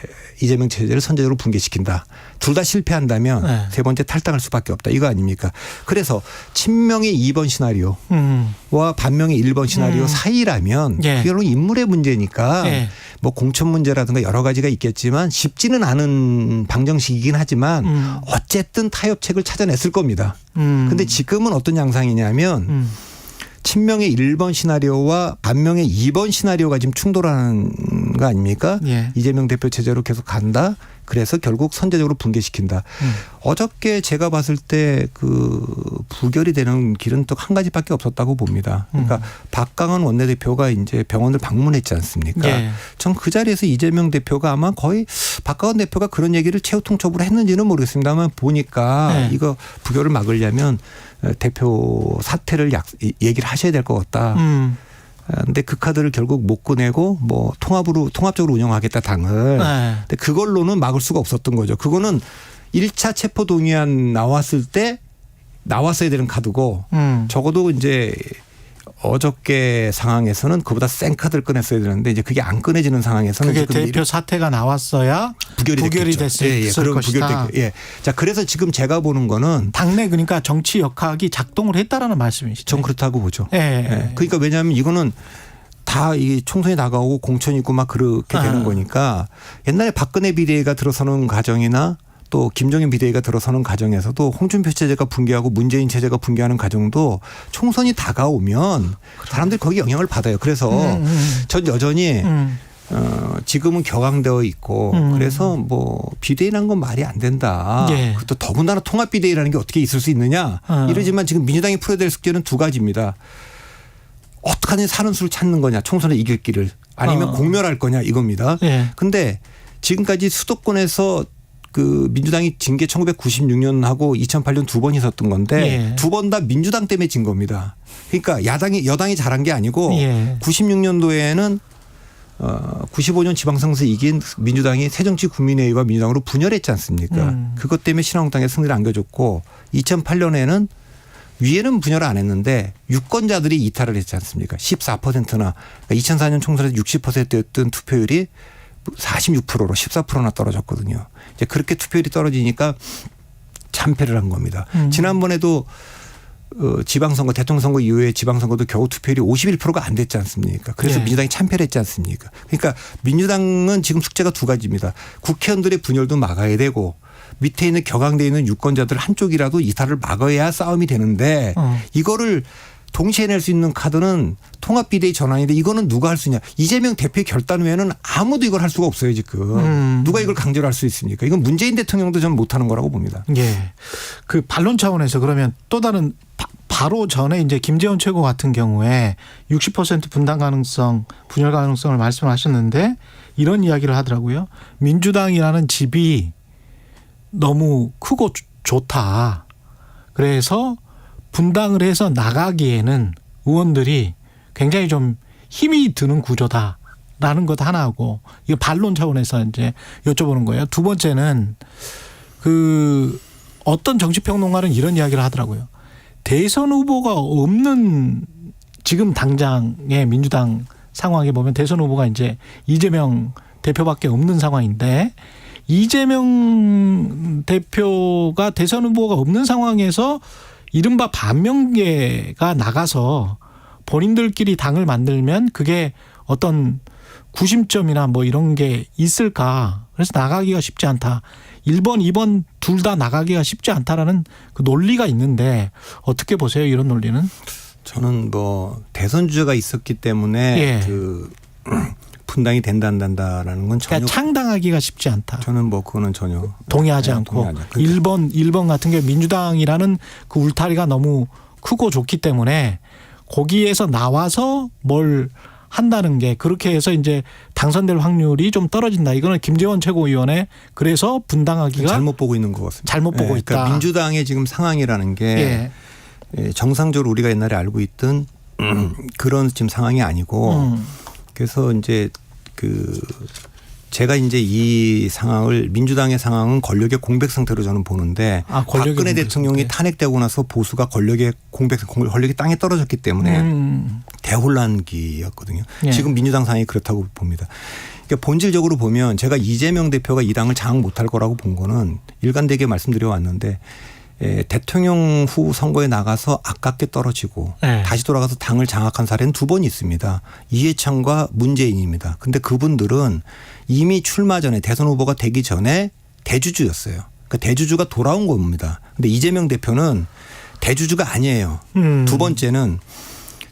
이재명 체제를 선제적으로 붕괴시킨다. 둘 다 실패한다면 네. 세 번째 탈당할 수밖에 없다. 이거 아닙니까? 그래서 친명의 2번 시나리오와 반명의 1번 시나리오 사이라면 예. 그게 인물의 문제니까 예. 뭐 공천 문제라든가 여러 가지가 있겠지만 쉽지는 않은 방정식이긴 하지만 어쨌든 타협책을 찾아냈을 겁니다. 근데 지금은 어떤 양상이냐면 친명의 1번 시나리오와 반명의 2번 시나리오가 지금 충돌하는 거 아닙니까? 예. 이재명 대표 체제로 계속 간다. 그래서 결국 선제적으로 붕괴시킨다. 어저께 제가 봤을 때 그 부결이 되는 길은 또 한 가지밖에 없었다고 봅니다. 그러니까 박강원 원내대표가 이제 병원을 방문했지 않습니까? 예. 전 그 자리에서 이재명 대표가 아마 거의 박강원 대표가 그런 얘기를 최후통첩으로 했는지는 모르겠습니다만 보니까 예. 이거 부결을 막으려면 대표 사퇴를 얘기를 하셔야 될 것 같다. 근데 그 카드를 결국 못 꺼내고 뭐 통합적으로 운영하겠다 당을. 네. 근데 그걸로는 막을 수가 없었던 거죠. 그거는 1차 체포동의안 나왔을 때 나왔어야 되는 카드고 적어도 이제 어저께 상황에서는 그보다 센 카드를 꺼냈어야 되는데 이제 그게 안 꺼내지는 상황에서는 그게 대표 사태가 나왔어야 부결이 됐을 것이다. 예. 자, 그래서 지금 제가 보는 거는 당내 그러니까 정치 역학이 작동을 했다라는 말씀이시죠. 전 그렇다고 보죠. 예. 예. 그러니까 왜냐하면 이거는 다 이 총선이 다가오고 공천이 있고 막 그렇게 되는 거니까 옛날에 박근혜 비대위가 들어서는 과정이나 또 김종인 비대위가 들어서는 과정에서도 홍준표 체제가 붕괴하고 문재인 체제가 붕괴하는 과정도 총선이 다가오면 사람들이 거기 영향을 받아요. 그래서 전 여전히 지금은 격앙되어 있고 그래서 뭐 비대위라는 건 말이 안 된다. 예. 또 더군다나 통합 비대위라는 게 어떻게 있을 수 있느냐. 이러지만 지금 민주당이 풀어야 될 숙제는 두 가지입니다. 어떡하냐 사는 수를 찾는 거냐. 총선에 이길 길을. 아니면 공멸할 거냐 이겁니다. 근데 지금까지 수도권에서 그 민주당이 진 게 1996년하고 2008년 두 번 있었던 건데 두 번 다 민주당 때문에 진 겁니다. 그러니까 여당이 잘한 게 아니고 96년도에는 95년 지방선거에서 이긴 민주당이 새정치국민회의와 민주당으로 분열했지 않습니까? 그것 때문에 신한국당에 승리를 안겨줬고 2008년에는 위에는 분열 안 했는데 유권자들이 이탈을 했지 않습니까? 14%나 그러니까 2004년 총선에서 60%였던 투표율이 46%로 14%나 떨어졌거든요. 이제 그렇게 투표율이 떨어지니까 참패를 한 겁니다. 지난번에도 지방선거 대통령 선거 이후에 지방선거도 겨우 투표율이 51%가 안 됐지 않습니까? 그래서 민주당이 참패를 했지 않습니까? 그러니까 민주당은 지금 숙제가 두 가지입니다. 국회의원들의 분열도 막아야 되고 밑에 있는 격앙돼 있는 유권자들 한쪽이라도 이탈을 막아야 싸움이 되는데 이거를 동시에 낼 수 있는 카드는 통합비대위 전환인데 이거는 누가 할 수 있냐. 이재명 대표의 결단 외에는 아무도 이걸 할 수가 없어요 지금. 누가 이걸 강제로 할 수 있습니까. 이건 문재인 대통령도 전 못하는 거라고 봅니다. 예. 그 반론 차원에서 그러면 또 다른 바로 전에 이제 김재원 최고 같은 경우에 60% 분당 가능성, 분열 가능성을 말씀하셨는데 이런 이야기를 하더라고요. 민주당이라는 집이 너무 크고 좋다. 그래서 분당을 해서 나가기에는 의원들이 굉장히 좀 힘이 드는 구조다라는 것 하나하고 이거 반론 차원에서 이제 여쭤보는 거예요. 두 번째는 그 어떤 정치평론가는 이런 이야기를 하더라고요. 대선 후보가 없는 지금 당장의 민주당 상황에 보면 대선 후보가 이제 이재명 대표밖에 없는 상황인데 이재명 대표가 대선 후보가 없는 상황에서 이른바 반명계가 나가서 본인들끼리 당을 만들면 그게 어떤 구심점이나 뭐 이런 게 있을까. 그래서 나가기가 쉽지 않다. 1번, 2번 둘 다 나가기가 쉽지 않다라는 그 논리가 있는데 어떻게 보세요? 이런 논리는? 저는 뭐 대선 주자가 있었기 때문에 그 분당이 된다 안 된다라는 건 전혀. 그러니까 창당하기가 쉽지 않다. 저는 뭐 그거는 전혀 동의하지 않고. 그러니까. 1번 같은 게 민주당이라는 그 울타리가 너무 크고 좋기 때문에 거기에서 나와서 뭘 한다는 게 그렇게 해서 이제 당선될 확률이 좀 떨어진다. 이거는 김재원 최고위원의 그래서 분당하기가 잘못 보고 있는 것 같습니다. 잘못 보고 있다. 그러니까 민주당의 지금 상황이라는 게 정상적으로 우리가 옛날에 알고 있던 그런 지금 상황이 아니고 그래서 이제 그 제가 이제 이 상황을 민주당의 상황은 권력의 공백 상태로 저는 보는데 박근혜 대통령이 탄핵되고 나서 보수가 권력의 권력이 땅에 떨어졌기 때문에 대혼란기였거든요. 예. 지금 민주당 상황이 그렇다고 봅니다. 그러니까 본질적으로 보면 제가 이재명 대표가 이 당을 장악 못할 거라고 본 거는 일관되게 말씀드려 왔는데 대통령 후 선거에 나가서 아깝게 떨어지고 다시 돌아가서 당을 장악한 사례는 2번 있습니다. 이해찬과 문재인입니다. 그런데 그분들은 이미 출마 전에 대선 후보가 되기 전에 대주주였어요. 그러니까 대주주가 돌아온 겁니다. 그런데 이재명 대표는 대주주가 아니에요. 2번째는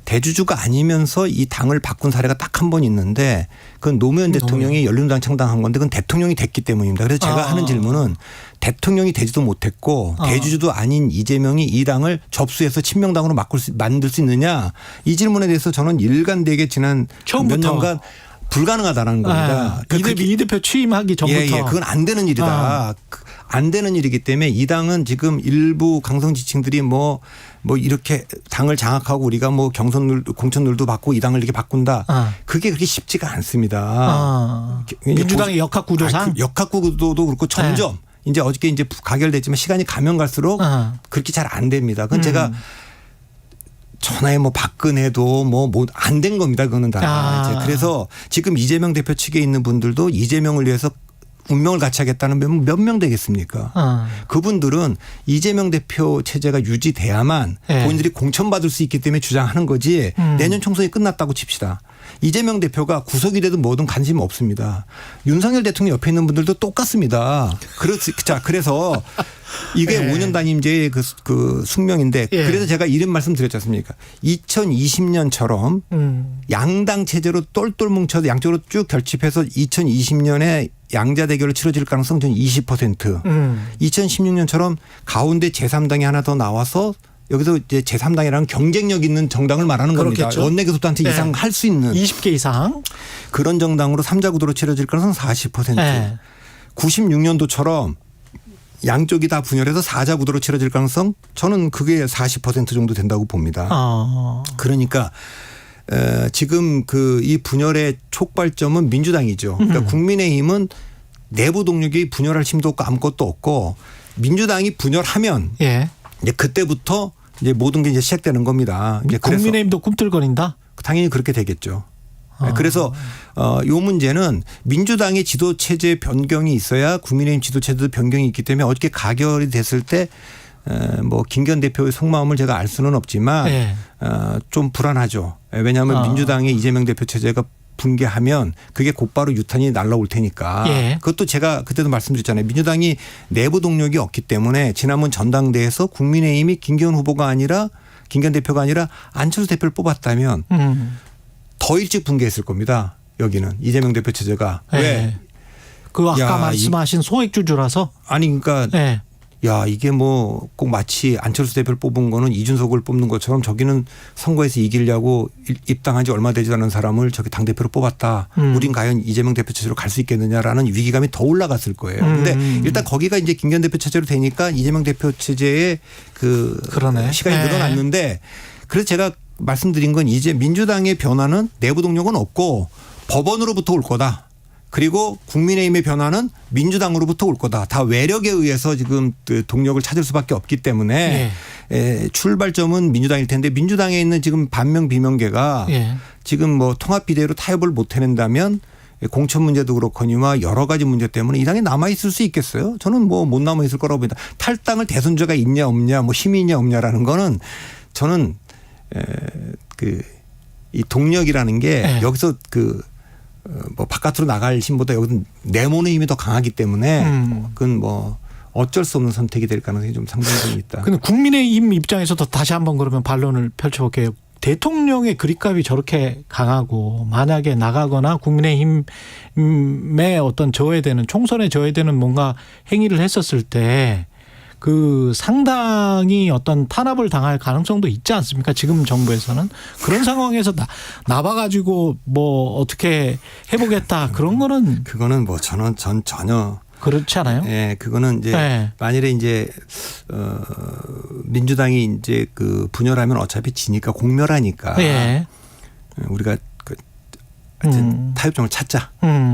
대주주가 아니면서 이 당을 바꾼 사례가 딱 한 번 있는데 그건 노무현 대통령이 열린우리당 창당한 건데 그건 대통령이 됐기 때문입니다. 그래서 제가 하는 질문은 대통령이 되지도 못했고 대주주도 아닌 이재명이 이 당을 접수해서 친명당으로 만들 수 있느냐 이 질문에 대해서 저는 일관되게 지난 몇 년간 불가능하다는 겁니다. 이 대표 취임하기 전부터. 예, 그건 안 되는 일이다. 안 되는 일이기 때문에 이 당은 지금 일부 강성 지층들이 뭐 이렇게 당을 장악하고 우리가 뭐 공천률도 받고 이 당을 이렇게 바꾼다. 그게 그렇게 쉽지가 않습니다. 민주당의 역학구조상? 역학구도도 그렇고 점점 이제 어저께 이제 가결됐지만 시간이 가면 갈수록 그렇게 잘 안 됩니다. 그건 제가 전화에 뭐 박근혜도 뭐 안 된 겁니다. 그거는 다. 이제 그래서 지금 이재명 대표 측에 있는 분들도 이재명을 위해서 운명을 같이 하겠다는 몇 명 되겠습니까? 그분들은 이재명 대표 체제가 유지돼야만 본인들이 공천받을 수 있기 때문에 주장하는 거지 내년 총선이 끝났다고 칩시다. 이재명 대표가 구속이 되든 뭐든 관심 없습니다. 윤석열 대통령 옆에 있는 분들도 똑같습니다. 그래서 이게 5년 단임제의 그 숙명인데 그래서 제가 이런 말씀 드렸지 않습니까? 2020년처럼 양당 체제로 똘똘 뭉쳐서 양쪽으로 쭉 결집해서 2020년에 양자 대결을 치러질 가능성 저는 20%. 2016년처럼 가운데 제3당이 하나 더 나와서 여기서 이제 제3당이라는 경쟁력 있는 정당을 말하는 겁니다. 원내교섭단체 이상 할 수 있는. 20개 이상. 그런 정당으로 3자 구도로 치러질 가능성 40%. 96년도처럼 양쪽이 다 분열해서 4자 구도로 치러질 가능성 저는 그게 40% 정도 된다고 봅니다. 그러니까 지금 이 분열의 촉발점은 민주당이죠. 그러니까 국민의힘은 내부 동력이 분열할 힘도 없고 아무것도 없고 민주당이 분열하면 이제 그때부터 이제 모든 게 이제 시작되는 겁니다. 이제 국민의힘도 꿈틀거린다? 당연히 그렇게 되겠죠. 그래서 요 문제는 민주당의 지도 체제 변경이 있어야 국민의힘 지도 체제도 변경이 있기 때문에 어저께 가결이 됐을 때 뭐 김기현 대표의 속마음을 제가 알 수는 없지만 좀 불안하죠. 왜냐하면 민주당의 이재명 대표 체제가 붕괴하면 그게 곧바로 유탄이 날라올 테니까. 그것도 제가 그때도 말씀드렸잖아요. 민주당이 내부 동력이 없기 때문에 지난번 전당대회에서 국민의힘이 김기현 대표가 아니라 안철수 대표를 뽑았다면 더 일찍 붕괴했을 겁니다. 여기는 이재명 대표 체제가. 왜? 그 아까 말씀하신 소액주주라서? 아니 그러니까 야 이게 뭐 꼭 마치 안철수 대표를 뽑은 거는 이준석을 뽑는 것처럼 저기는 선거에서 이기려고 입당한 지 얼마 되지 않은 사람을 저기 당대표로 뽑았다. 우린 과연 이재명 대표 체제로 갈 수 있겠느냐라는 위기감이 더 올라갔을 거예요. 그런데 일단 거기가 이제 김기현 대표 체제로 되니까 이재명 대표 체제의 시간이 늘어났는데 그래서 제가 말씀드린 건 이제 민주당의 변화는 내부 동력은 없고 법원으로부터 올 거다. 그리고 국민의힘의 변화는 민주당으로부터 올 거다. 다 외력에 의해서 지금 동력을 찾을 수밖에 없기 때문에 출발점은 민주당일 텐데 민주당에 있는 지금 반명 비명계가 지금 뭐 통합 비대위로 타협을 못 해낸다면 공천 문제도 그렇거니와 여러 가지 문제 때문에 이 당에 남아 있을 수 있겠어요? 저는 뭐 못 남아 있을 거라고 봅니다. 탈당을 대선주가 있냐 없냐 뭐 힘이 있냐 없냐라는 거는 저는 이 동력이라는 게 여기서 뭐 바깥으로 나갈 힘보다 여기는 내모는 힘이 더 강하기 때문에 그건 뭐 어쩔 수 없는 선택이 될 가능성이 좀 상당히 좀 있다. 근데 국민의힘 입장에서도 다시 한번 그러면 반론을 펼쳐볼게요. 대통령의 그립감이 저렇게 강하고 만약에 나가거나 국민의힘에 어떤 총선에 저해되는 뭔가 행위를 했었을 때 그 상당히 어떤 탄압을 당할 가능성도 있지 않습니까? 지금 정부에서는 그런 상황에서 나와가지고 뭐 어떻게 해보겠다 그런 거는 그거는 뭐 저는 전혀 그렇지 않아요? 네, 그거는 이제 만일에 이제 민주당이 이제 분열하면 어차피 지니까 공멸하니까 우리가 같은 타협점을 찾자.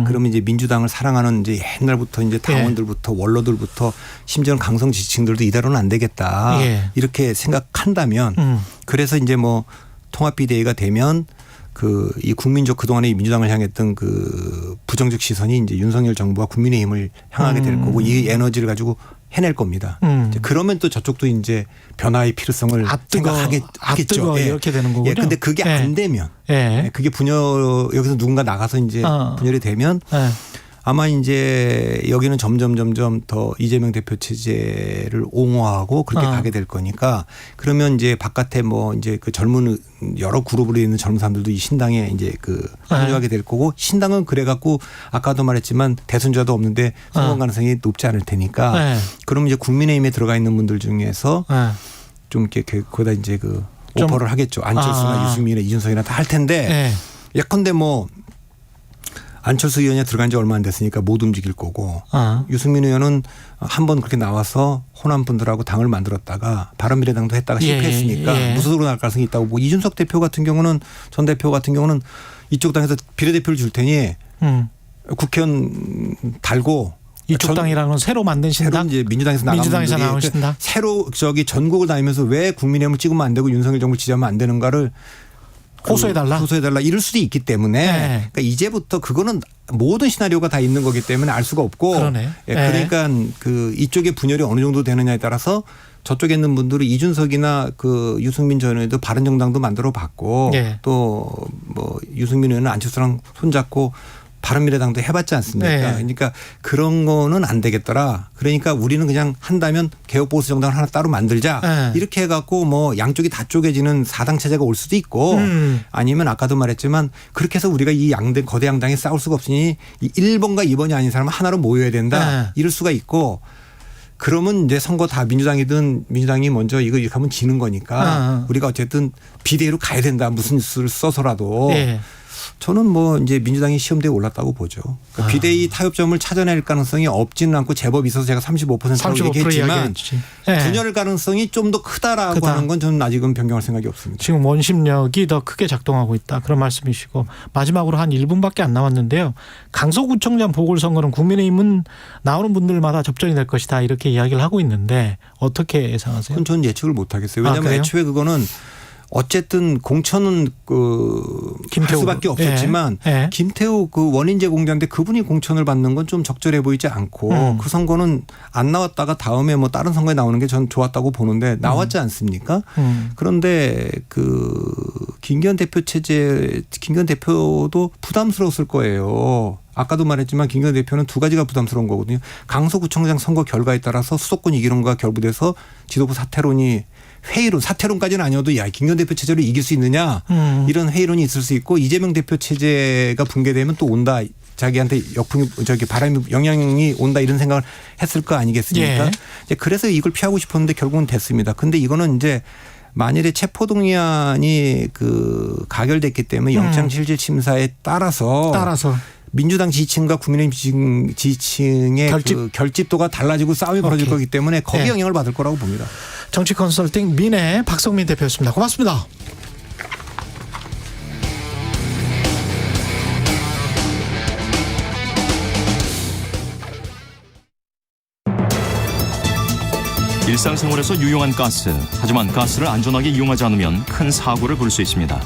그러면 이제 민주당을 사랑하는 이제 옛날부터 이제 당원들부터 원로들부터 심지어는 강성 지지층들도 이대로는 안 되겠다. 이렇게 생각한다면 그래서 이제 뭐 통합비대위가 되면 이 국민적 그동안의 민주당을 향했던 그 부정적 시선이 이제 윤석열 정부와 국민의힘을 향하게 될 거고 이 에너지를 가지고 해낼 겁니다. 이제 그러면 또 저쪽도 이제 변화의 필요성을 생각하겠죠. 이렇게 되는 거군요. 근데 그게 안 되면 그게 여기서 누군가 나가서 이제 분열이 되면 아마 이제 여기는 점점 더 이재명 대표 체제를 옹호하고 그렇게 가게 될 거니까 그러면 이제 바깥에 뭐 이제 그 젊은 여러 그룹으로 있는 젊은 사람들도 이 신당에 이제 합류하게 될 거고 신당은 그래 갖고 아까도 말했지만 대선자도 없는데 성공 가능성이 높지 않을 테니까 그러면 이제 국민의힘에 들어가 있는 분들 중에서 좀 이렇게 거기다 이제 오퍼를 하겠죠. 안철수나 유승민이나 이준석이나 다 할 텐데 예컨대 뭐 안철수 의원이 들어간 지 얼마 안 됐으니까 못 움직일 거고 유승민 의원은 한번 그렇게 나와서 호남 분들하고 당을 만들었다가 바른미래당도 했다가 실패했으니까 무소속으로 나갈 가능성이 있다고 보고 이준석 대표 같은 경우는 전 대표 같은 경우는 이쪽 당에서 비례대표를 줄 테니 국회의원 달고 이쪽 당이라는 건 새로 만든 신당? 새로 이제 민주당에서 나온 신당? 새로 전국을 다니면서 왜 국민의힘을 찍으면 안 되고 윤석열 정부를 지지하면 안 되는가를 호소해달라 이럴 수도 있기 때문에 그러니까 이제부터 그거는 모든 시나리오가 다 있는 거기 때문에 알 수가 없고 그러니까 이쪽의 분열이 어느 정도 되느냐에 따라서 저쪽에 있는 분들이 이준석이나 유승민 전 의원도 바른정당도 만들어 봤고 또 뭐 유승민 의원은 안철수랑 손잡고 바른미래당도 해봤지 않습니까? 그러니까 그런 거는 안 되겠더라. 그러니까 우리는 그냥 한다면 개혁보수 정당을 하나 따로 만들자. 이렇게 해갖고 뭐 양쪽이 다 쪼개지는 4당 체제가 올 수도 있고 아니면 아까도 말했지만 그렇게 해서 우리가 이 거대 양당이 싸울 수가 없으니 1번과 2번이 아닌 사람은 하나로 모여야 된다. 이럴 수가 있고 그러면 이제 선거 다 민주당이 먼저 이거 이렇게 하면 지는 거니까 우리가 어쨌든 비대위로 가야 된다. 무슨 수를 써서라도. 저는 뭐 이제 민주당이 시험대에 올랐다고 보죠. 그러니까 비대위 타협점을 찾아낼 가능성이 없지는 않고 제법 있어서 제가 35%라고 얘기했지만 분열 가능성이 좀 더 크다라고 하는 건 저는 아직은 변경할 생각이 없습니다. 지금 원심력이 더 크게 작동하고 있다. 그런 말씀이시고 마지막으로 한 1분밖에 안 남았는데요. 강서구청장 보궐선거는 국민의힘은 나오는 분들마다 접전이 될 것이다. 이렇게 이야기를 하고 있는데 어떻게 예상하세요? 그건 저는 예측을 못 하겠어요. 왜냐하면 애초에 그거는 어쨌든 공천은 할 수밖에 없었지만 김태우 원인제 공자인데 그분이 공천을 받는 건 좀 적절해 보이지 않고 그 선거는 안 나왔다가 다음에 뭐 다른 선거에 나오는 게 전 좋았다고 보는데 나왔지 않습니까? 그런데 김기현 대표도 부담스러웠을 거예요. 아까도 말했지만 김기현 대표는 두 가지가 부담스러운 거거든요. 강서구청장 선거 결과에 따라서 수도권 이기론과 결부돼서 지도부 사퇴론까지는 아니어도 김기현 대표 체제로 이길 수 있느냐 이런 회의론이 있을 수 있고 이재명 대표 체제가 붕괴되면 또 온다. 자기한테 바람이 영향이 온다 이런 생각을 했을 거 아니겠습니까? 그래서 이걸 피하고 싶었는데 결국은 됐습니다. 근데 이거는 이제 만일에 체포동의안이 가결됐기 때문에 영장실질심사에 따라서 민주당 지지층과 국민의힘 지지층의 결집도가 달라지고 싸움이 벌어질 거기 때문에 거기에 영향을 받을 거라고 봅니다. 정치 컨설팅 민의 박성민 대표였습니다. 고맙습니다. 일상생활에서 유용한 가스. 하지만 가스를 안전하게 이용하지 않으면 큰 사고를 부를 수 있습니다.